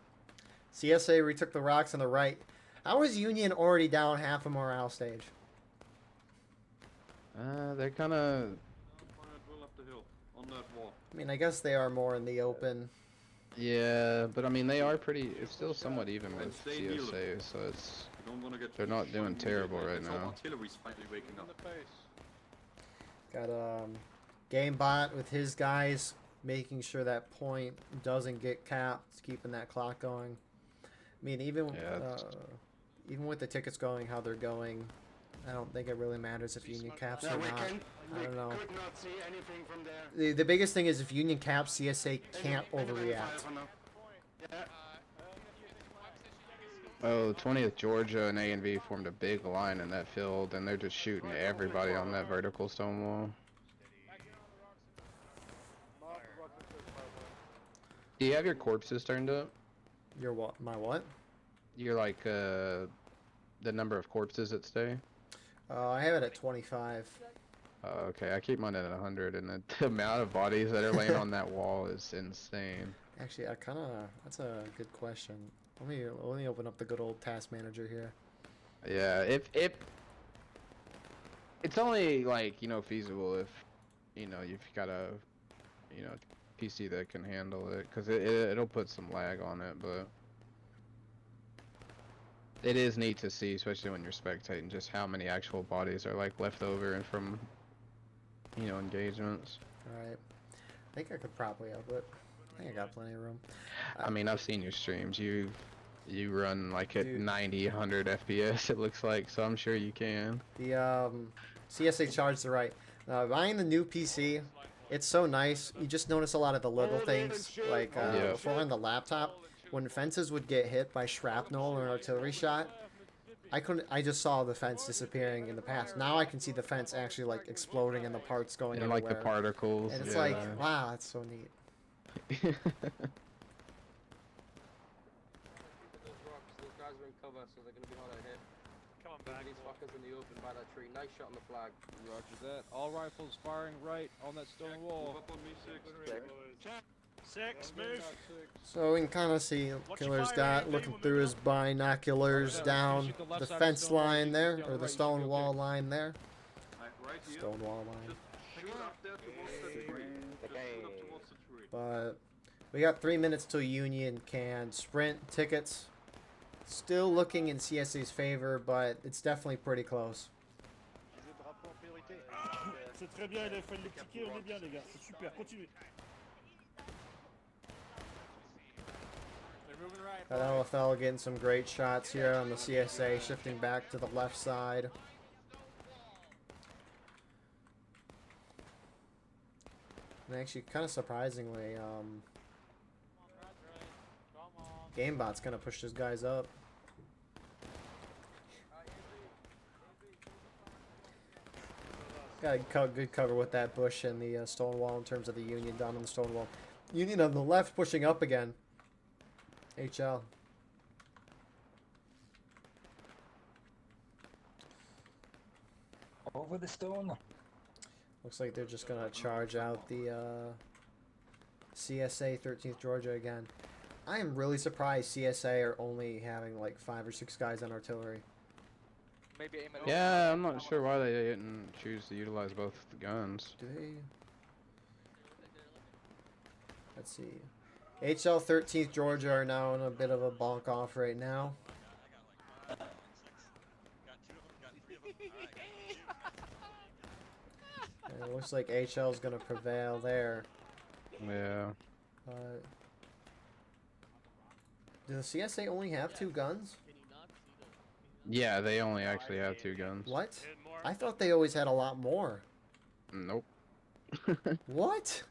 CSA retook the rocks on the right. How is Union already down half a morale stage?
They're kind of.
I mean, I guess they are more in the open.
Yeah, but I mean they are pretty. It's still somewhat even with CSA, so it's. They're not doing terrible right now.
Got Gamebot with his guys making sure that point doesn't get capped, keeping that clock going. I mean, even even with the tickets going how they're going, I don't think it really matters if Union caps or not. I don't know.
Could not see anything from there.
The biggest thing is if Union caps, CSA can't overreact.
Oh, 20th Georgia and A&V formed a big line in that field, and they're just shooting everybody on that vertical stone wall. Do you have your corpses turned up?
Your what? My what?
You're like the number of corpses that stay?
I have it at 25.
Okay, I keep mine at 100, and the amount of bodies that are laying on that wall is insane.
Actually, that's a good question. Let me open up the good old task manager here.
Yeah, if it's only like, you know, feasible if, you know, you've got a, you know, PC that can handle it, because it'll put some lag on it, but it is neat to see, especially when you're spectating, just how many actual bodies are like left over and from, you know, engagements.
Alright. I think I could probably up it. I think I got plenty of room.
I mean, I've seen your streams. You run like at 90, 100 FPS, it looks like, so I'm sure you can.
The CSA charged the right. Buying the new PC, it's so nice. You just notice a lot of the little things, like before on the laptop, when fences would get hit by shrapnel or an artillery shot, I just saw the fence disappearing in the past. Now I can see the fence actually like exploding and the parts going
And
everywhere.
like the particles.
And it's
yeah.
like, wow, that's so neat.
Those rocks, those guys are in cover, so they're gonna be harder to hit.
Come on
Look
back.
at these fuckers in the open by that tree. Nice shot on the flag.
Roger that. All rifles firing right on that stone wall.
Up on me, 6.
Six, move.
So we can kind of see Killer's got looking through his binoculars down the fence line there, or the stone wall line there.
Right here.
Stone wall line.
Just shoot up there towards the tree. Shoot up towards the tree.
But we got 3 minutes till Union can sprint tickets. Still looking in CSA's favor, but it's definitely pretty close.
C'est très bien, il faut les tickets, on est bien les gars, c'est super, continuez.
Got LFL getting some great shots here on the CSA, shifting back to the left side. And actually, kind of surprisingly, GameBot's gonna push these guys up. Got a good cover with that bush and the stone wall in terms of the Union down on the stone wall. Union on the left pushing up again. HL.
Over the stone.
Looks like they're just gonna charge out the CSA 13th Georgia again. I am really surprised CSA are only having like 5 or 6 guys on artillery.
Maybe aim at
Yeah, I'm not sure why they didn't choose to utilize both the guns.
Do they? Let's see. HL 13th Georgia are now in a bit of a bonk off right now. And it looks like HL is going to prevail there.
Yeah.
Do the CSA only have 2 guns?
Yeah, they only actually have 2 guns.
What? I thought they always had a lot more.
Nope.
What?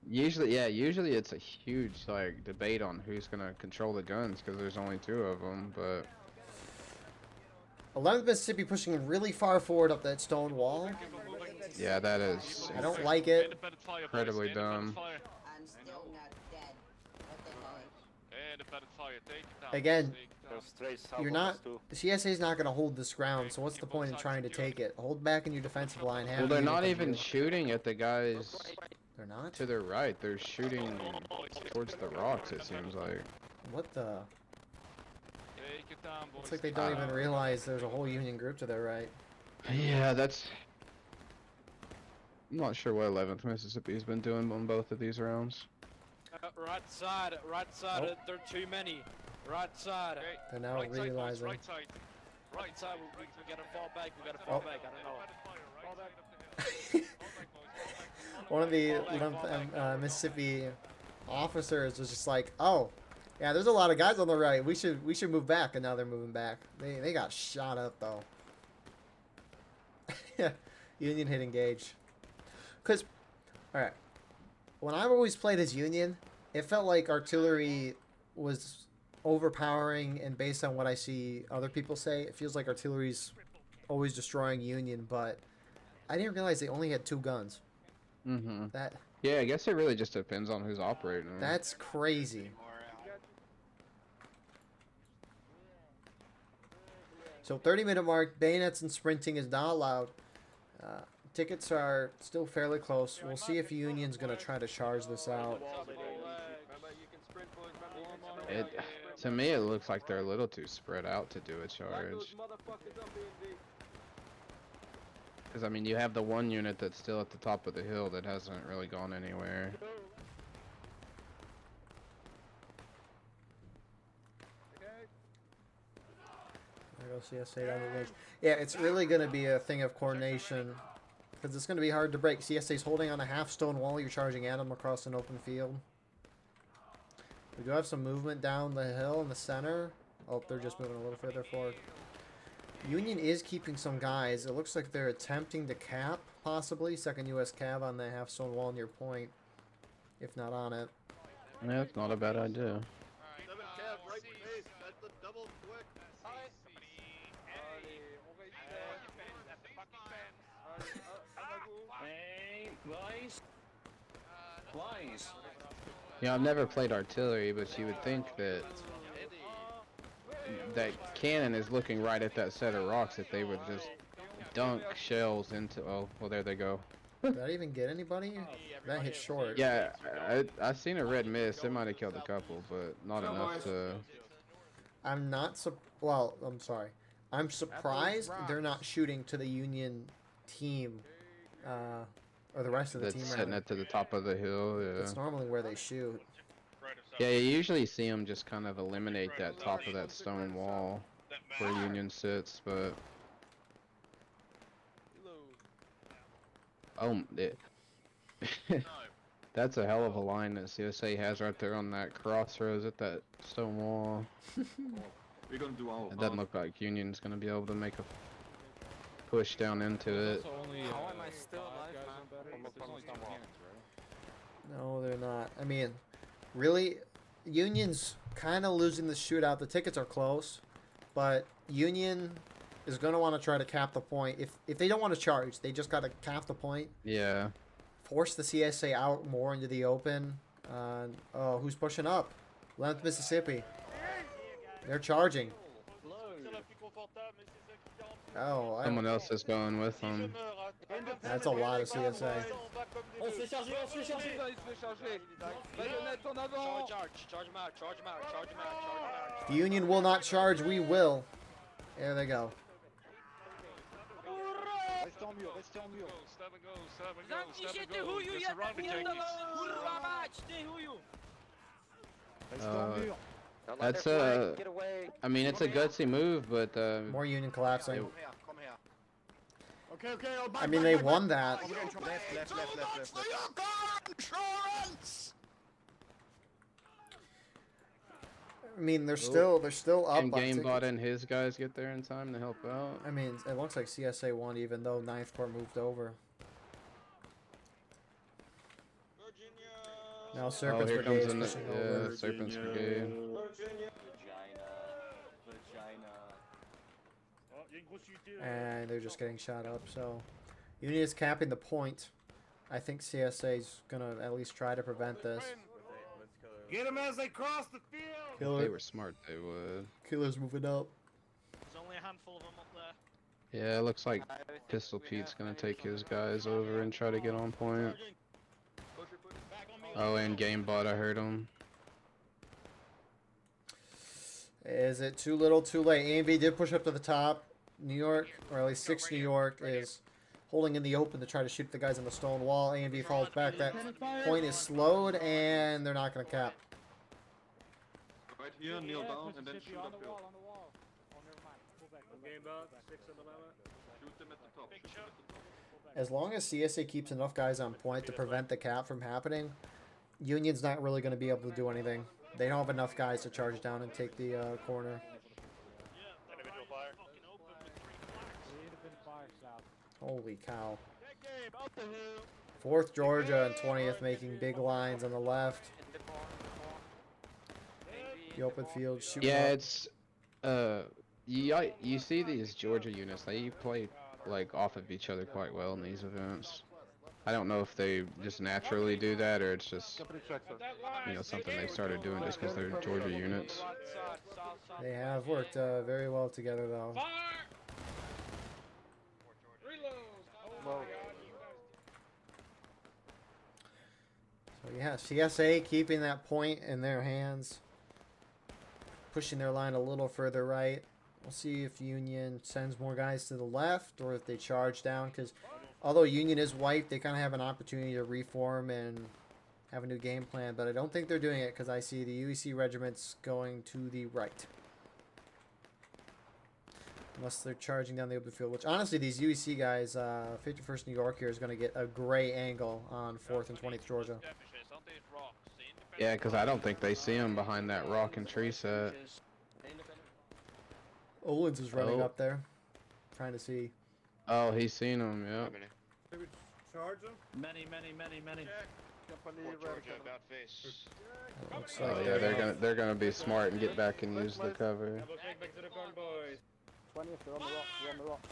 Usually it's a huge like debate on who's gonna control the guns because there's only 2 of them. But
11th Mississippi pushing really far forward up that stone wall.
yeah, that is
I don't like it.
incredibly dumb.
I'm still not dead. What the hell?
Independent fire, take it down.
Again,
They're straight south
you're
of
not.
us too.
The CSA is not going to hold this ground, so what's the point in trying to take it? Hold back in your defensive line.
Well, they're
Have
not
unit
even
come
shooting at the guys
They're not?
to their right. They're shooting towards the rocks. It seems like.
What the?
Take it down, boys.
It's like they don't even realize there's a whole Union group to their right.
Yeah, that's. I'm not sure what 11th Mississippi's been doing on both of these rounds.
Right side,
Oh.
there are too many. Right side.
Okay.
They're now
Right side, boys,
realizing.
right side.
Right side, we gotta fall back,
Oh.
I don't know.
Fall back.
One of the 11th Mississippi officers was just like, "Oh, yeah, there's a lot of guys on the right. We should move back." And now they're moving back. They got shot up though. Union hit engage. Cause, all right, when I've always played as Union, it felt like artillery was overpowering, and based on what I see other people say, it feels like artillery's always destroying Union. But I didn't realize they only had 2 guns.
Mm-hmm.
That
Yeah, I guess it really just depends on who's operating them.
That's crazy. So 30-minute mark, bayonets and sprinting is not allowed. Tickets are still fairly close. We'll see if Union's going to try to charge this out.
To me, it looks like they're a little too spread out to do a charge. Because, I mean, you have the one unit that's still at the top of the hill that hasn't really gone anywhere.
There goes CSA down the ledge. Yeah, it's really going to be a thing of coordination. Because it's going to be hard to break. CSA's holding on a half stone wall. You're charging at them across an open field. We do have some movement down the hill in the center. Oh, they're just moving a little further forward. Union is keeping some guys. It looks like they're attempting to cap, possibly. 2nd U.S. Cav on the half stone wall near point. If not on it.
Yeah, it's not a bad idea.
Hey, guys. Guys.
Yeah, I've never played artillery, but you would think that cannon is looking right at that set of rocks that they would just dunk shells into. Oh, well, there they go.
Did I even get anybody? That hit short.
Yeah, I seen a red mist. It might have killed a couple, but not enough to.
I'm not well, I'm sorry. I'm surprised they're not shooting to the Union team, or the rest of the
That's
team.
setting it to the top of the hill. Yeah.
That's normally where they shoot.
Yeah, you usually see them just kind of eliminate that top of that stone wall where Union sits, but that's a hell of a line that CSA has right there on that crossroads at that stone wall.
We're gonna do our
It doesn't look like Union's gonna be able to make a push down into it.
How
am I still alive,
No, they're not. I mean, really, Union's kind of losing the shootout. The tickets are close, but Union is going to want to try to cap the point. If they don't want to charge, they just got to cap the point.
Yeah.
Force the CSA out more into the open. Oh, who's pushing up? 11th Mississippi. They're charging. Oh,
Someone else is going with them.
That's a lot of CSA.
On se fait charger, on se fait charger. Il se fait charger. Baïonnette en avant.
Charge him out, charge him out, charge him out, charge him out.
The Union will not charge. We will. There they go.
Restez en mur, restez en mur.
That's I mean, it's a gutsy move, but
More Union collapsing.
Come here.
Okay, okay, oh,
I mean, they won that.
Left.
I mean, they're still up.
and
by
Gamebot
tickets.
and his guys get there in time to help out.
I mean, it looks like CSA won, even though 9th Corps moved over. Now
Oh,
Serpent's
here
Brigade
comes
is
in
pushing over.
Serpent's Brigade.
Oh, il y a une grosse unité là.
And they're just getting shot up. So, Union is capping the point. I think CSA's gonna at least try to prevent this.
Get them as they cross the field.
If they
Killer,
were smart, they would.
Killer's moving up.
There's only a handful of them up there.
Yeah, it looks like Pistol Pete's gonna take his guys over and try to get on point. Oh, and Gamebot, I heard him.
Is it too little, too late? AMV did push up to the top. New York, or at least 6 New York, is holding in the open to try to shoot the guys on the stone wall. AMV falls back. That point is slowed, and they're not going to cap.
Right here, kneel down, and then shoot
on
up
the
hill.
wall, on the wall. Oh, never mind. Pull back, pull back.
Game bot, 6 on the limit.
Shoot them at the top. Shoot them at the top.
As long as CSA keeps enough guys on point to prevent the cap from happening, Union's not really going to be able to do anything. They don't have enough guys to charge down and take the corner.
Individual fire.
Holy cow. 4th Georgia and 20th making big lines on the left. The open field shooting
Yeah,
up.
it's you see these Georgia units, they play like off of each other quite well in these events. I don't know if they just naturally do that or it's just something they started doing just because they're Georgia units.
They have worked very well together, though. So yeah, CSA keeping that point in their hands, pushing their line a little further right. We'll see if Union sends more guys to the left or if they charge down, because although Union is wiped, they kind of have an opportunity to reform and have a new game plan, but I don't think they're doing it because I see the UEC regiments going to the right. Unless they're charging down the open field, which honestly, these UEC guys, 51st New York here is going to get a gray angle on 4th and 20th Georgia.
Yeah, because I don't think they see them behind that rock and tree set.
Owens is running
Oh.
up there, trying to see.
Oh, he's seen them, yeah.
Charge them.
Many.
It looks
Oh
like
yeah, they're gonna be smart and get back and use the cover.
Back to the convoys.
20th, they're on the rock, they're on the rock.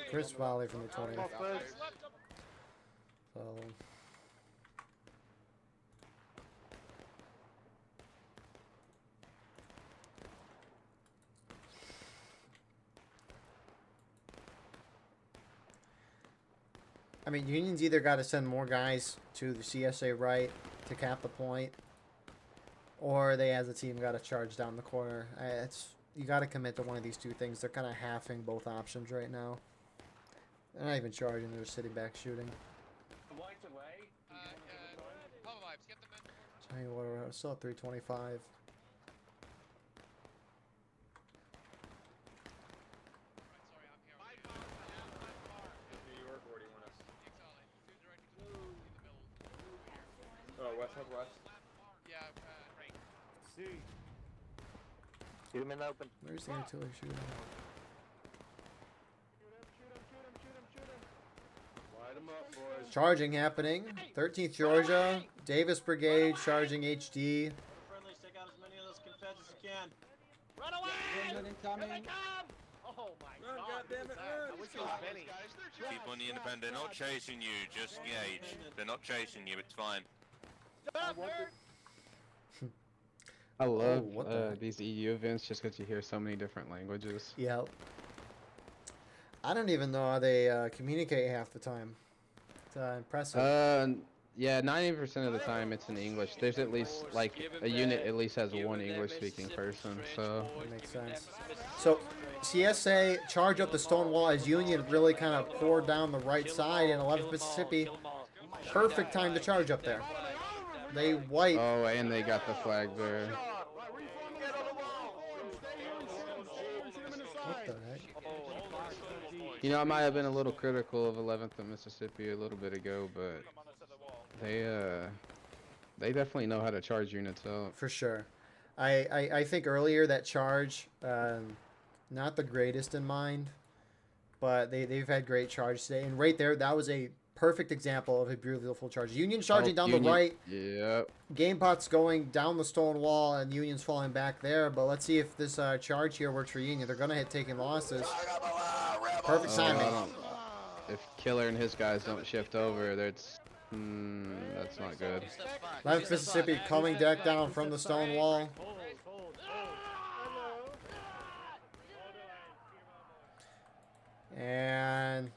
Chris volley from the 20. So I mean, Union's either got to send more guys to the CSA right to cap the point, or they as a team got to charge down the corner. You got to commit to one of these two things. They're kind of halving both options right now. They're not even charging; they're just sitting back shooting. Tell you what, we're still at 325.
West, southwest.
Right.
See.
Shoot him in the open.
Where's the artillery shooting?
Light him up, boys.
Charging happening. 13th Georgia, Davis Brigade charging HD.
Friendly, take out as many of those Confeds as you can.
Run away!
Incoming.
Oh my
Run,
god.
goddammit, run!
Keep on the independent. They're not chasing you. Just engage. They're not chasing you. It's fine.
I love
what the-
these EU events just because you hear so many different languages.
Yep. I don't even know how they communicate half the time. It's impressive.
Yeah, 90% of the time it's in English. There's at least like a unit at least has one English-speaking person, so
That makes sense. So, CSA charge up the stone wall as Union really kind of poured down the right side in 11th Mississippi. Perfect time to charge up there. They wipe.
oh, and they got the flag there.
What the heck?
You know, I might have been a little critical of 11th and Mississippi a little bit ago, but they definitely know how to charge units out.
For sure. I think earlier that charge, not the greatest in mind, but they've had great charge today. And right there, that was a perfect example of a beautiful charge. Union charging down the right.
Yep.
Gamebot's going down the stone wall, and Union's falling back there. But let's see if this charge here works for Union. They're going to hit taking losses. Perfect timing.
If Killer and his guys don't shift over, that's not good.
11th Mississippi coming deck down from the stone wall. And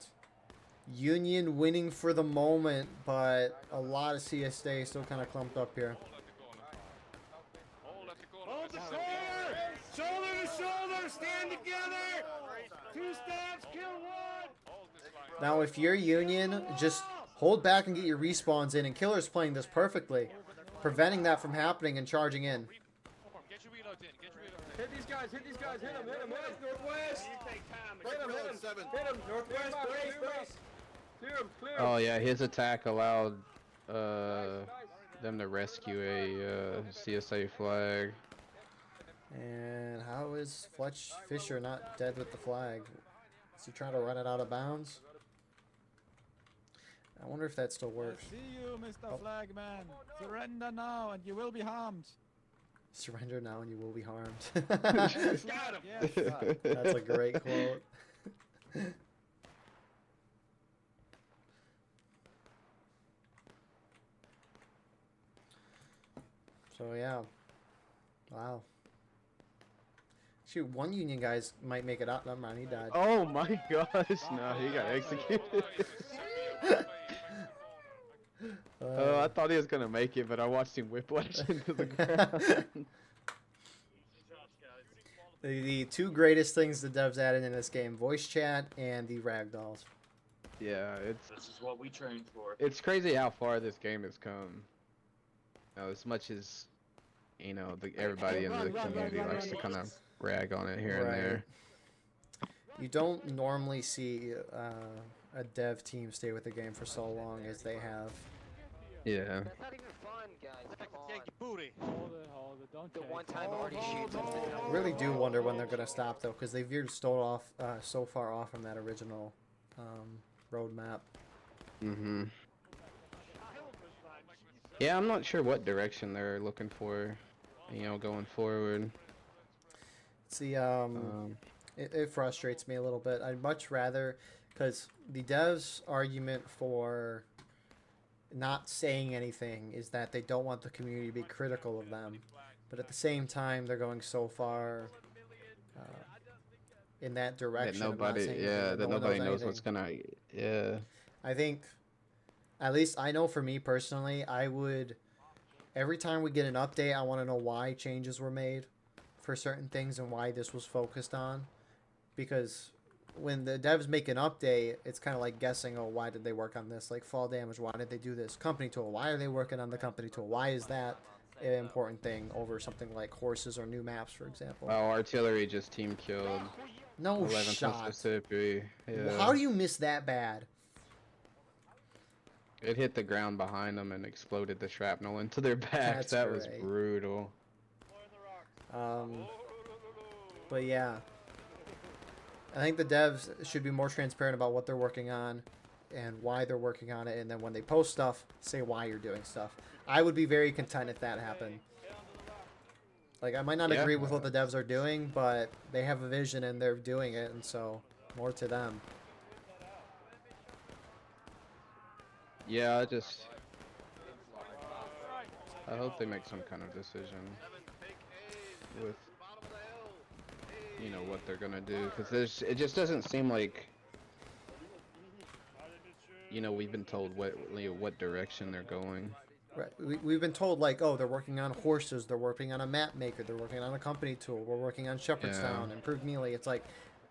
Union winning for the moment, but a lot of CSA still kind of clumped up here.
Hold the core! Shoulder to shoulder! Stand together! 2 steps, kill one!
Now, if you're Union, just hold back and get your respawns in. And Killer's playing this perfectly, preventing that from happening and charging in.
Hit these guys, hit these guys, hit them, northwest! Hit them, northwest, brace! Clear them, clear them!
Oh yeah, his attack allowed them to rescue a CSA flag.
And how is Fletch Fisher not dead with the flag? Is he trying to run it out of bounds? I wonder if that still works.
See you, Mr. Flagman. Surrender now and you will be harmed.
Surrender now and you will be harmed.
Got him. Yes.
That's a great quote. So yeah. Wow. Shoot, one Union guys might make it out. Never mind, he died.
Oh my gosh, no, he got executed. Oh, I thought he was gonna make it, but I watched him whiplash into the ground.
The two greatest things the devs added in this game: voice chat and the ragdolls.
Yeah,
This is what we trained for.
it's crazy how far this game has come. Now, as much as everybody in the community likes to kind of rag on it here and there.
You don't normally see a dev team stay with the game for so long as they have.
Yeah.
That's not even fun, guys. Come on.
Hold it, don't
The
check.
one time already shoots.
I really do wonder when they're gonna stop though, because they veered so far off from that original roadmap.
Mhm. Yeah, I'm not sure what direction they're looking for, going forward.
See, it frustrates me a little bit. I'd much rather, Because the devs' argument for not saying anything is that they don't want the community to be critical of them. But at the same time, they're going so far in that direction.
That nobody, that nobody knows what's gonna. Yeah.
I think, at least I know for me personally, I would, every time we get an update, I want to know why changes were made for certain things and why this was focused on. Because when the devs make an update, it's kind of like guessing, oh, why did they work on this? Like fall damage, why did they do this? Company tool, why are they working on the company tool? Why is that an important thing over something like horses or new maps, for example?
Well, artillery just team killed.
No
11th
shot.
Mississippi. Yeah.
How do you miss that bad?
It hit the ground behind them and exploded the shrapnel into their backs. That was brutal.
But yeah, I think the devs should be more transparent about what they're working on and why they're working on it, and then when they post stuff, say why you're doing stuff. I would be very content if that happened. Like, I might not agree with what the devs are doing, but they have a vision and they're doing it, and so more to them.
Yeah, I hope they make some kind of decision with, you know, what they're gonna do, because it just doesn't seem like, you know, we've been told what direction they're going.
Right. We've been told, like, oh, they're working on horses, they're working on a map maker, they're working on a company tool, we're working on Shepherdstown, improved melee. It's like,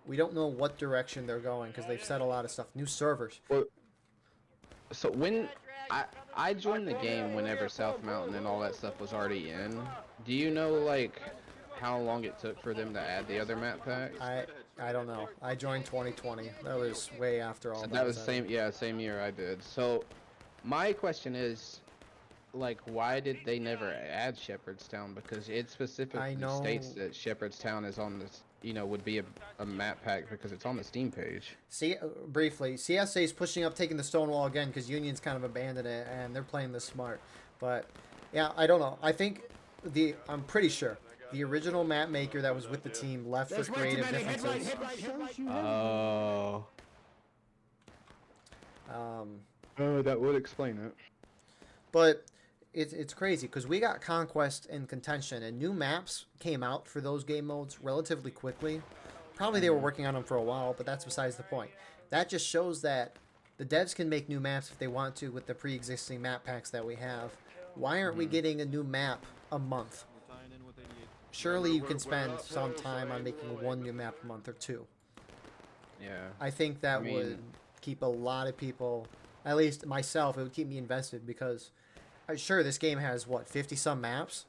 we don't know what direction they're going because they've said a lot of stuff. New servers.
Well, so when I joined the game whenever South Mountain and all that stuff was already in, do you know, like, how long it took for them to add the other map packs?
I don't know. I joined 2020. That was way after all that.
That was same year I did. So my question is, like, why did they never add Shepherdstown? Because it specifically states that Shepherdstown is on this, you know, would be a map pack because it's on the Steam page.
See, briefly, CSA is pushing up, taking the Stonewall again because Union's kind of abandoned it and they're playing this smart. But yeah, I don't know. I think I'm pretty sure the original map maker that was with the team left for creative differences.
Oh.
Oh,
that would explain it.
But it's crazy because we got Conquest and Contention, and new maps came out for those game modes relatively quickly. Probably they were working on them for a while, but that's besides the point. That just shows that the devs can make new maps if they want to with the pre-existing map packs that we have. Why aren't we getting a new map a month? Surely you can spend some time on making one new map a month or two.
Yeah.
I think that would keep a lot of people, at least myself, it would keep me invested because, sure, this game has, what, 50-some maps?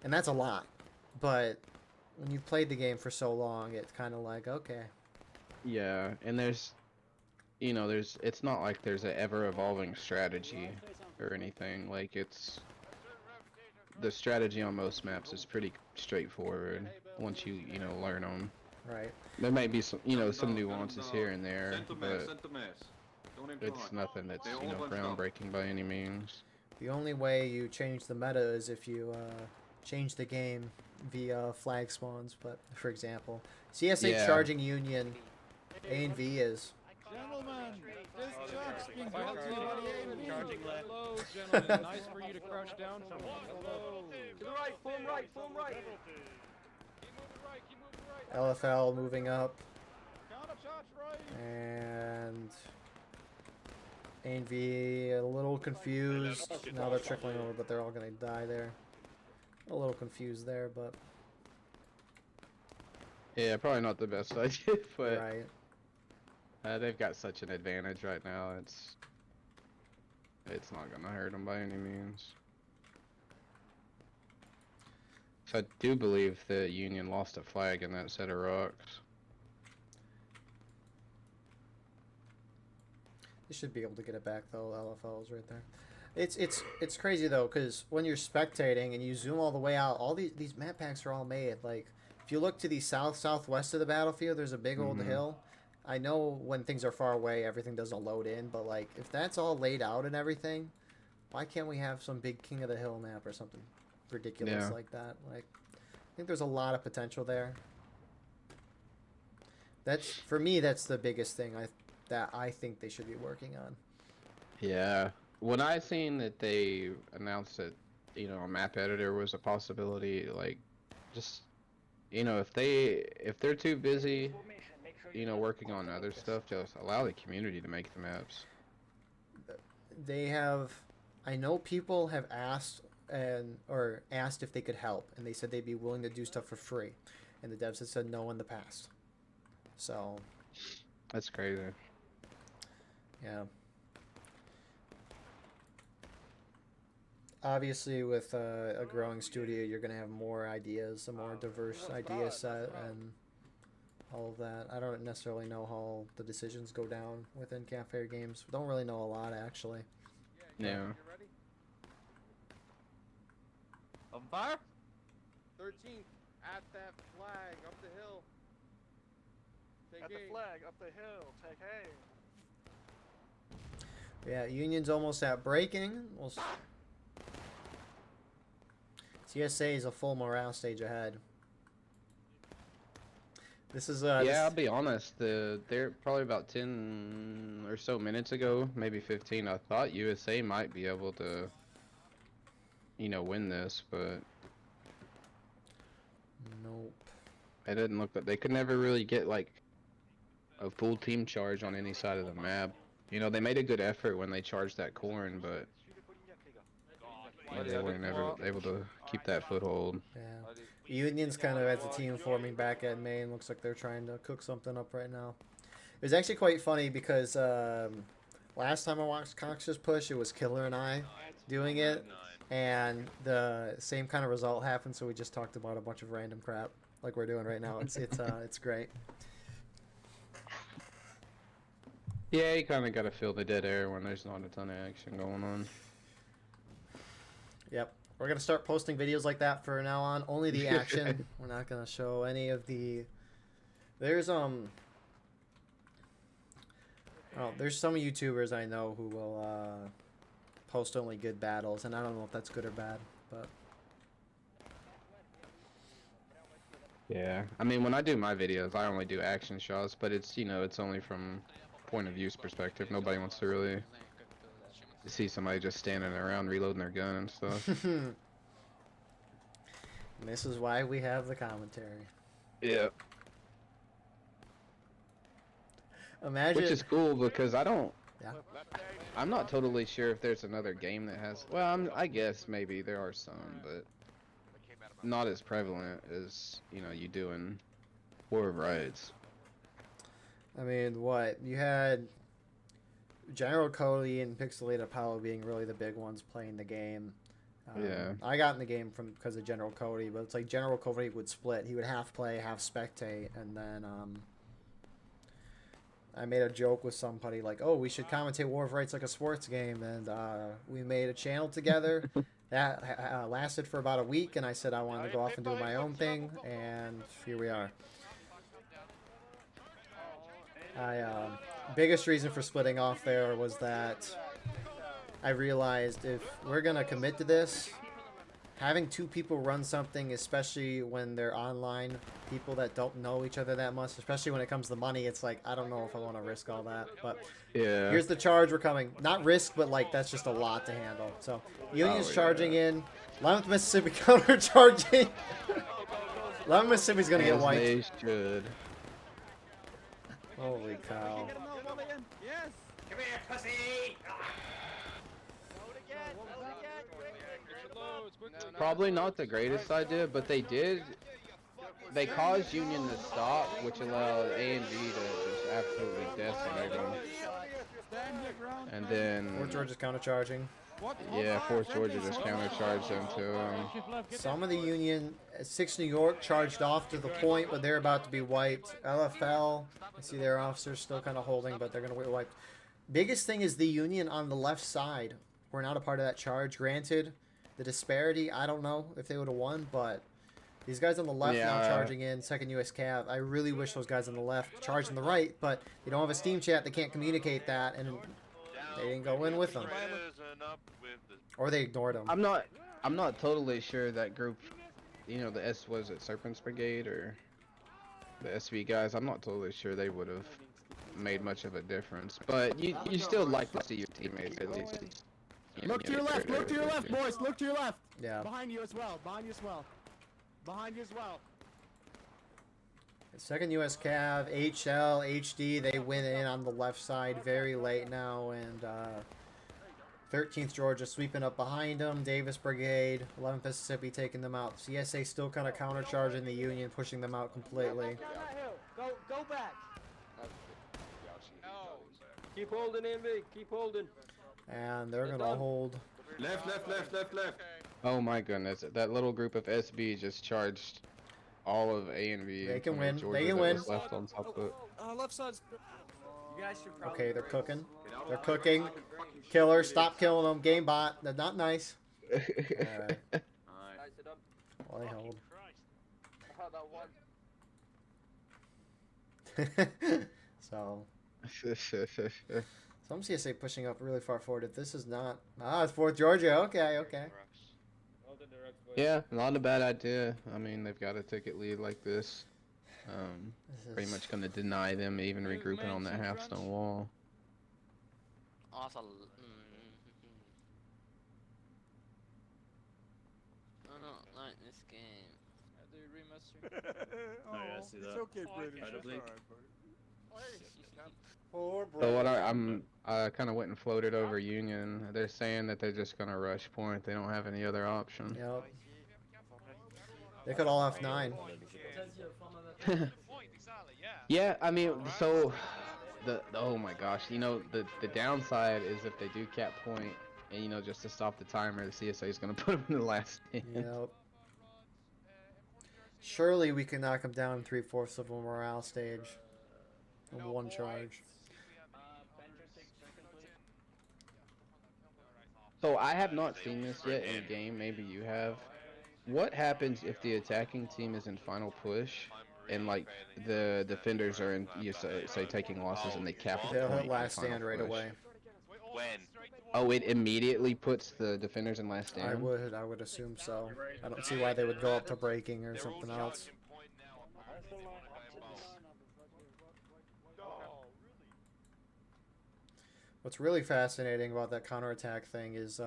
And that's a lot. But when you've played the game for so long, it's kind of like, okay.
Yeah, and there's, you know, it's not like there's an ever-evolving strategy or anything. Like, the strategy on most maps is pretty straightforward once you know, learn them.
Right.
There might be some, you know, some nuances here and there, but it's nothing that's, you know, groundbreaking by any means.
The only way you change the meta is if you change the game via flag spawns. But, for example, CSA charging Union, A and V is...
Gentlemen, this truck's being brought to you by the AV. Hello, gentlemen. Nice for you to crouch down for me. Hello.
To the right, form right, form right.
LFL moving up.
Counter charge right.
And A&V a little confused. Now they're trickling over, but they're all going to die there. A little confused there, but...
Yeah, probably not the best idea, but...
Right.
They've got such an advantage right now, it's not going to hurt them by any means. So I do believe the Union lost a flag in that set of rocks.
They should be able to get it back though. LFL is right there. It's crazy though, because when you're spectating and you zoom all the way out, all these map packs are all made. Like if you look to the southwest of the battlefield, there's a big old hill. I know when things are far away, everything doesn't load in, but like if that's all laid out and everything, why can't we have some big King of the Hill map or something ridiculous like that? Like I think there's a lot of potential there. That's for me. That's the biggest thing. I that I think they should be working on.
Yeah. When I seen that they announced that, you know, a map editor was a possibility, like, just, you know, if they're too busy, you know, working on other stuff, just allow the community to make the maps.
They have, I know people have asked asked if they could help, and they said they'd be willing to do stuff for free, and the devs have said no in the past. So
That's crazy.
yeah. Obviously, with a growing studio, you're going to have more ideas, a more diverse idea set, and all of that. I don't necessarily know how the decisions go down within Cafe Games. Don't really know a lot, actually.
Yeah.
On fire? 13th, at that flag, up the hill. Take
At the
aim.
flag, up the hill, take aim.
Yeah, Union's almost at breaking. CSA is a full morale stage ahead. This is
yeah, I'll be honest. They're probably about 10 or so minutes ago, maybe 15. I thought USA might be able to, you know, win this, but
nope.
It didn't look like they could never really get like a full team charge on any side of the map. You know, they made a good effort when they charged that corn, but they were never able to keep that foothold.
Yeah. Union's kind of as a team forming back at Maine. Looks like they're trying to cook something up right now. It was actually quite funny because last time I watched Cox's push, it was Killer and I doing it, and the same kind of result happened. So we just talked about a bunch of random crap like we're doing right now. It's great.
Yeah, you kind of got to feel the dead air when there's not a ton of action going on.
Yep. We're going to start posting videos like that from now on. Only the action. We're not going to show any of the... There's some YouTubers I know who will post only good battles, and I don't know if that's good or bad, but...
Yeah. I mean, when I do my videos, I only do action shots, but it's, you know, it's only from point of view's perspective. Nobody wants to really see somebody just standing around reloading their gun and stuff.
And this is why we have the commentary.
Yeah.
Imagine.
Which is cool because
Yeah.
I'm not totally sure if there's another game that has. Well, I guess maybe there are some, but not as prevalent as, you know, you do in War of Rights.
I mean, what you had General Cody and Pixelated Apollo being really the big ones playing the game.
Yeah.
I got in the game because of General Cody, but it's like General Cody would split. He would half play, half spectate, and then I made a joke with somebody like, "Oh, we should commentate War of Rights like a sports game," and we made a channel together. That lasted for about a week, and I said I wanted to go off and do my own thing, and here we are. Biggest reason for splitting off there was that I realized if we're gonna commit to this, having two people run something, especially when they're online, people that don't know each other that much, especially when it comes to money, it's like, I don't know if I want to risk all that. But
yeah,
here's the charge we're coming. Not risk, but like that's just a lot to handle. So Union's charging in. 11th Mississippi counter-charging. 11th Mississippi's gonna get wiped.
They should.
Holy cow.
Yes!
Come here, pussy!
Probably not the greatest idea, but they caused Union to stop, which allowed A and B to just absolutely decimate them. And then
Fort George is counter-charging.
Yeah, Fort Georgia just counter-charged them too.
Some of the Union, 6 New York charged off to the point, but they're about to be wiped. LFL, I see their officers still kind of holding, but they're going to get wiped. Biggest thing is the Union on the left side. We're not a part of that charge. Granted, the disparity, I don't know if they would have won, but these guys on the left now charging in, 2nd U.S. Cav. I really wish those guys on the left charged on the right, but they don't have a Steam chat. They can't communicate that, and they didn't go in with them. Or they ignored them.
I'm not totally sure that group, you know, was it Serpent's Brigade or the SV guys? I'm not totally sure they would have made much of a difference. But you still like to see your teammates at least.
Look to your left. Look to your left, boys. Look to your left.
Yeah.
Behind you as well. Behind you as well. Behind you as well.
Second U.S. Cav, HL, HD, they win in on the left side very late now, and 13th Georgia sweeping up behind them. Davis Brigade, 11th Mississippi taking them out. CSA still kind of countercharging the Union, pushing them out completely.
Go back. Keep holding, NV. Keep holding.
And they're going to hold.
Left.
Oh my goodness, that little group of SB just charged all of A and V.
They can win.
Georgia
They can
that
win.
was left on top of it.
Left side's...
You guys should probably.
Okay, they're cooking. They're cooking. Killer, stop killing them. Game bot. They're not nice. Alright.
Nice it up.
Well, they hold.
That one.
So, some CSA pushing up really far forward. If this is not... Ah, it's 4th Georgia. Okay.
Yeah, not a bad idea. I mean, they've got a ticket lead like this. Pretty much going to deny them even regrouping on that half-stone wall.
Awesome. I don't like this game.
Oh, yeah, I see that. It's okay, British.
So what I kind of went and floated over Union. They're saying that they're just going to rush point. They don't have any other option.
Yep. They could all F9.
Yeah, I mean, so oh my gosh, you know, the downside is if they do cap point, and you know, just to stop the timer, the CSA is going to put them in the last stand.
Yep. Surely we can knock them down in 3/4 of a morale stage. In one charge.
So I have not seen this yet in game. Maybe you have. What happens if the attacking team is in final push and like the defenders are in, you say taking losses and they cap the
They'll
point
hit
in
last
final
stand right
push?
away.
When?
Oh, it immediately puts the defenders in last stand.
I would assume so. I don't see why they would go up to breaking or something else. What's really fascinating about that counterattack thing is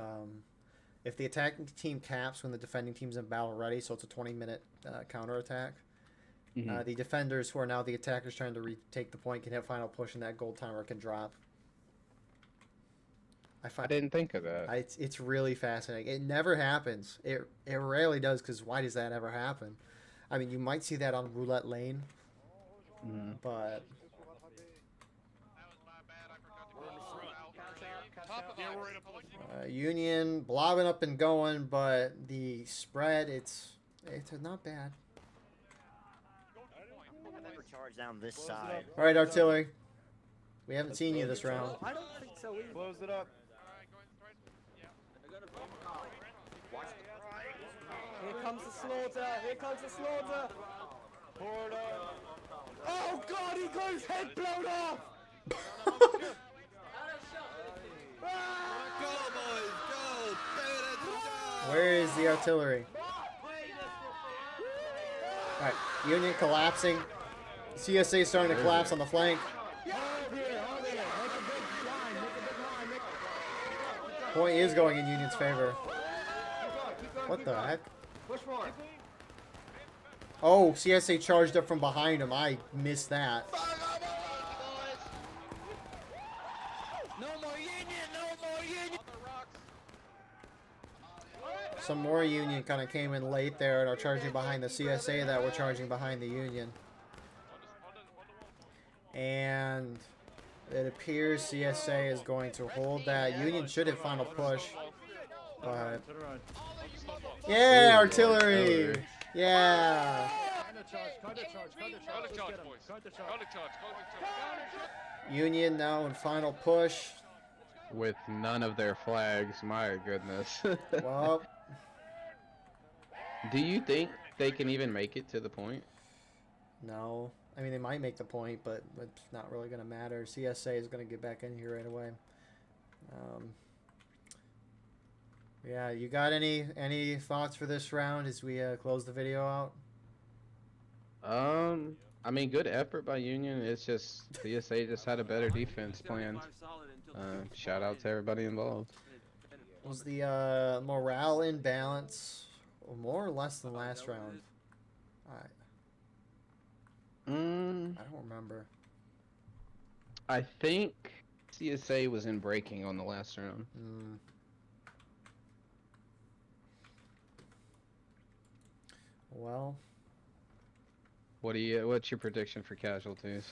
if the attacking team caps when the defending team's in battle ready, so it's a 20-minute counterattack, the defenders, who are now the attackers trying to retake the point, can hit final push and that gold timer can drop.
I didn't think of that.
It's really fascinating. It never happens. It rarely does, because why does that ever happen? I mean, you might see that on roulette lane, but... Union blobbing up and going, but the spread, it's not bad.
Charge down this side.
All right, artillery. We haven't seen you this round.
I don't think so either.
Close it up.
Here comes the slaughter. Here comes the slaughter. Oh God, he got his head blown off.
Where is the artillery? All right, Union collapsing. CSA starting to collapse on the flank. Point is going in Union's favor. What the heck? Oh, CSA charged up from behind him. I missed that. Some more Union kind of came in late there and are charging behind the CSA that were charging behind the Union. And it appears CSA is going to hold that. Union should have final push. But yeah, artillery! Yeah! Union now in final push.
With none of their flags, my goodness.
Well,
do you think they can even make it to the point?
no. I mean, they might make the point, but it's not really going to matter. CSA is going to get back in here right away. Yeah, you got any thoughts for this round as we close the video out?
I mean, good effort by Union. It's just CSA just had a better defense plan. Shout out to everybody involved.
Was the morale in balance more or less than last round? I don't remember.
I think CSA was in breaking on the last round.
Well,
what's your prediction for casualties?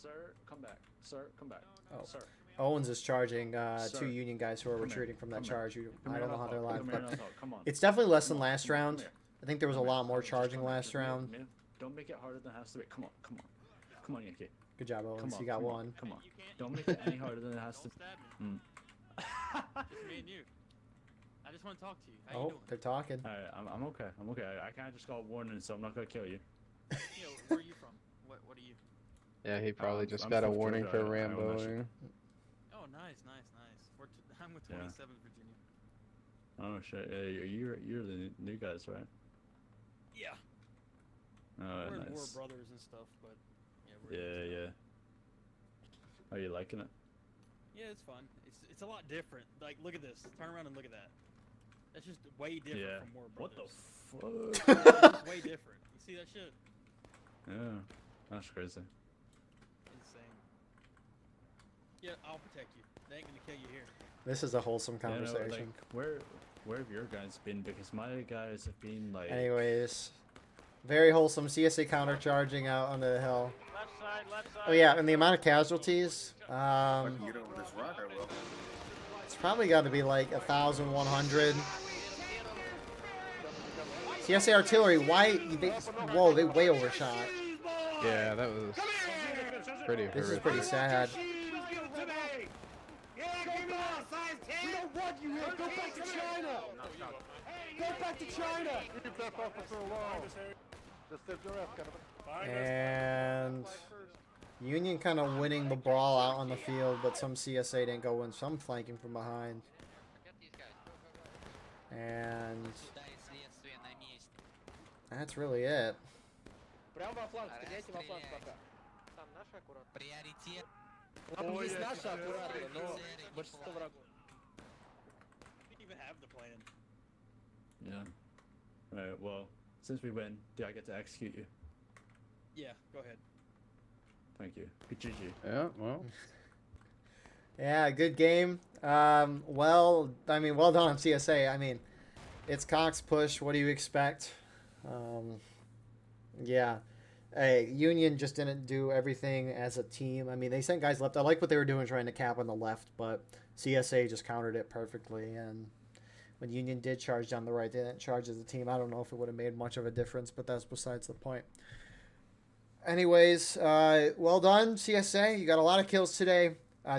Sir, come back. Sir, come back.
Oh.
Sir.
Owens is charging
Sir,
two Union guys who are
come
retreating
here,
from that
come
charge.
here.
I don't know how they're alive,
Come
but
here, come on.
it's definitely less
Come
than
on,
last
come on,
round.
come here.
I think there was a
Come here,
lot more
just
charging
come here,
last
just come here,
round.
come here. Don't make it harder than it has to be. Come on, come on. Come on, Yankee.
Good job, Owens.
Come on,
You got
come on,
one.
Come on. Don't make it any harder than it has to be.
Just me and you. I just want to talk to you. How you
Oh,
doing?
they're talking.
Alright, I'm okay. I'm okay. I kind of just got warning, so I'm not gonna kill you.
Where are you from? What are you?
Yeah, he probably just
I'm
got a
from
warning
Georgia.
for
I own that shit.
Ramboing.
Oh, nice. I'm with
Yeah.
27th Virginia.
Oh shit. Yeah, you're the new guys, right?
Yeah.
Oh,
We're
nice.
War brothers and stuff, but yeah.
Yeah. Are you liking it?
Yeah, it's fun. It's a lot different. Like, look at this. Turn around and look at that. That's just way different from War
What
Brothers.
the fuck?
It's way different. You see that shit?
Yeah, that's crazy.
Insane. Yeah, I'll protect you. They ain't gonna kill you here.
This is a wholesome
Yeah, no,
conversation.
like, where have your guys been? Because my guys have been like.
Anyways, very wholesome. CSA counter charging out onto the hill.
Left side.
Oh yeah, and the amount of casualties.
If I can get over this rock, I will.
It's probably got to be like 1,100. CSA artillery. Why? Whoa, they way overshot.
Yeah, that was pretty
This is
horrific.
pretty sad.
We don't want you here. Go back to China. Go back to China.
Keep that officer alone. Just did your F,
And Union kind of winning the ball out on the field, but some CSA didn't go in. Some flanking from behind. And that's really it.
Прям во фланг, стреляйте во фланг пока.
Там наша аккуратно.
Там есть наша аккуратно, но большинство врагов.
We didn't even have the plan.
Yeah. Right. Well, since we win, do I get to execute you?
Yeah, go ahead.
Thank you. Good GG.
Yeah, well.
Yeah, good game. Well done on CSA. I mean, it's Cox push. What do you expect? Yeah. Hey, Union just didn't do everything as a team. I mean, they sent guys left. I like what they were doing trying to cap on the left, but CSA just countered it perfectly. And when Union did charge down the right, they didn't charge as a team. I don't know if it would have made much of a difference, but that's besides the point. Anyways, well done, CSA. You got a lot of kills today.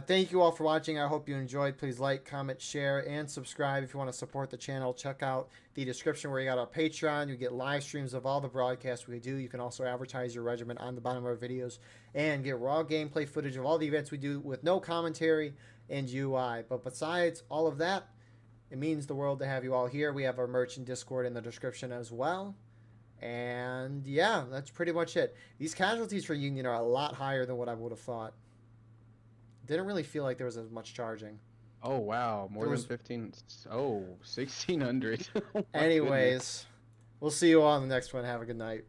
Thank you all for watching. I hope you enjoyed. Please like, comment, share, and subscribe if you want to support the channel. Check out the description where you got our Patreon. You get live streams of all the broadcasts we do. You can also advertise your regiment on the bottom of our videos and get raw gameplay footage of all the events we do with no commentary and UI. But besides all of that, it means the world to have you all here. We have our merch and Discord in the description as well. And yeah, that's pretty much it. These casualties for Union are a lot higher than what I would have thought. Didn't really feel like there was as much charging.
Oh, wow. More than 15. Oh, 1,600. Oh, my
Anyways, we'll see you all in the next one. Have a good night.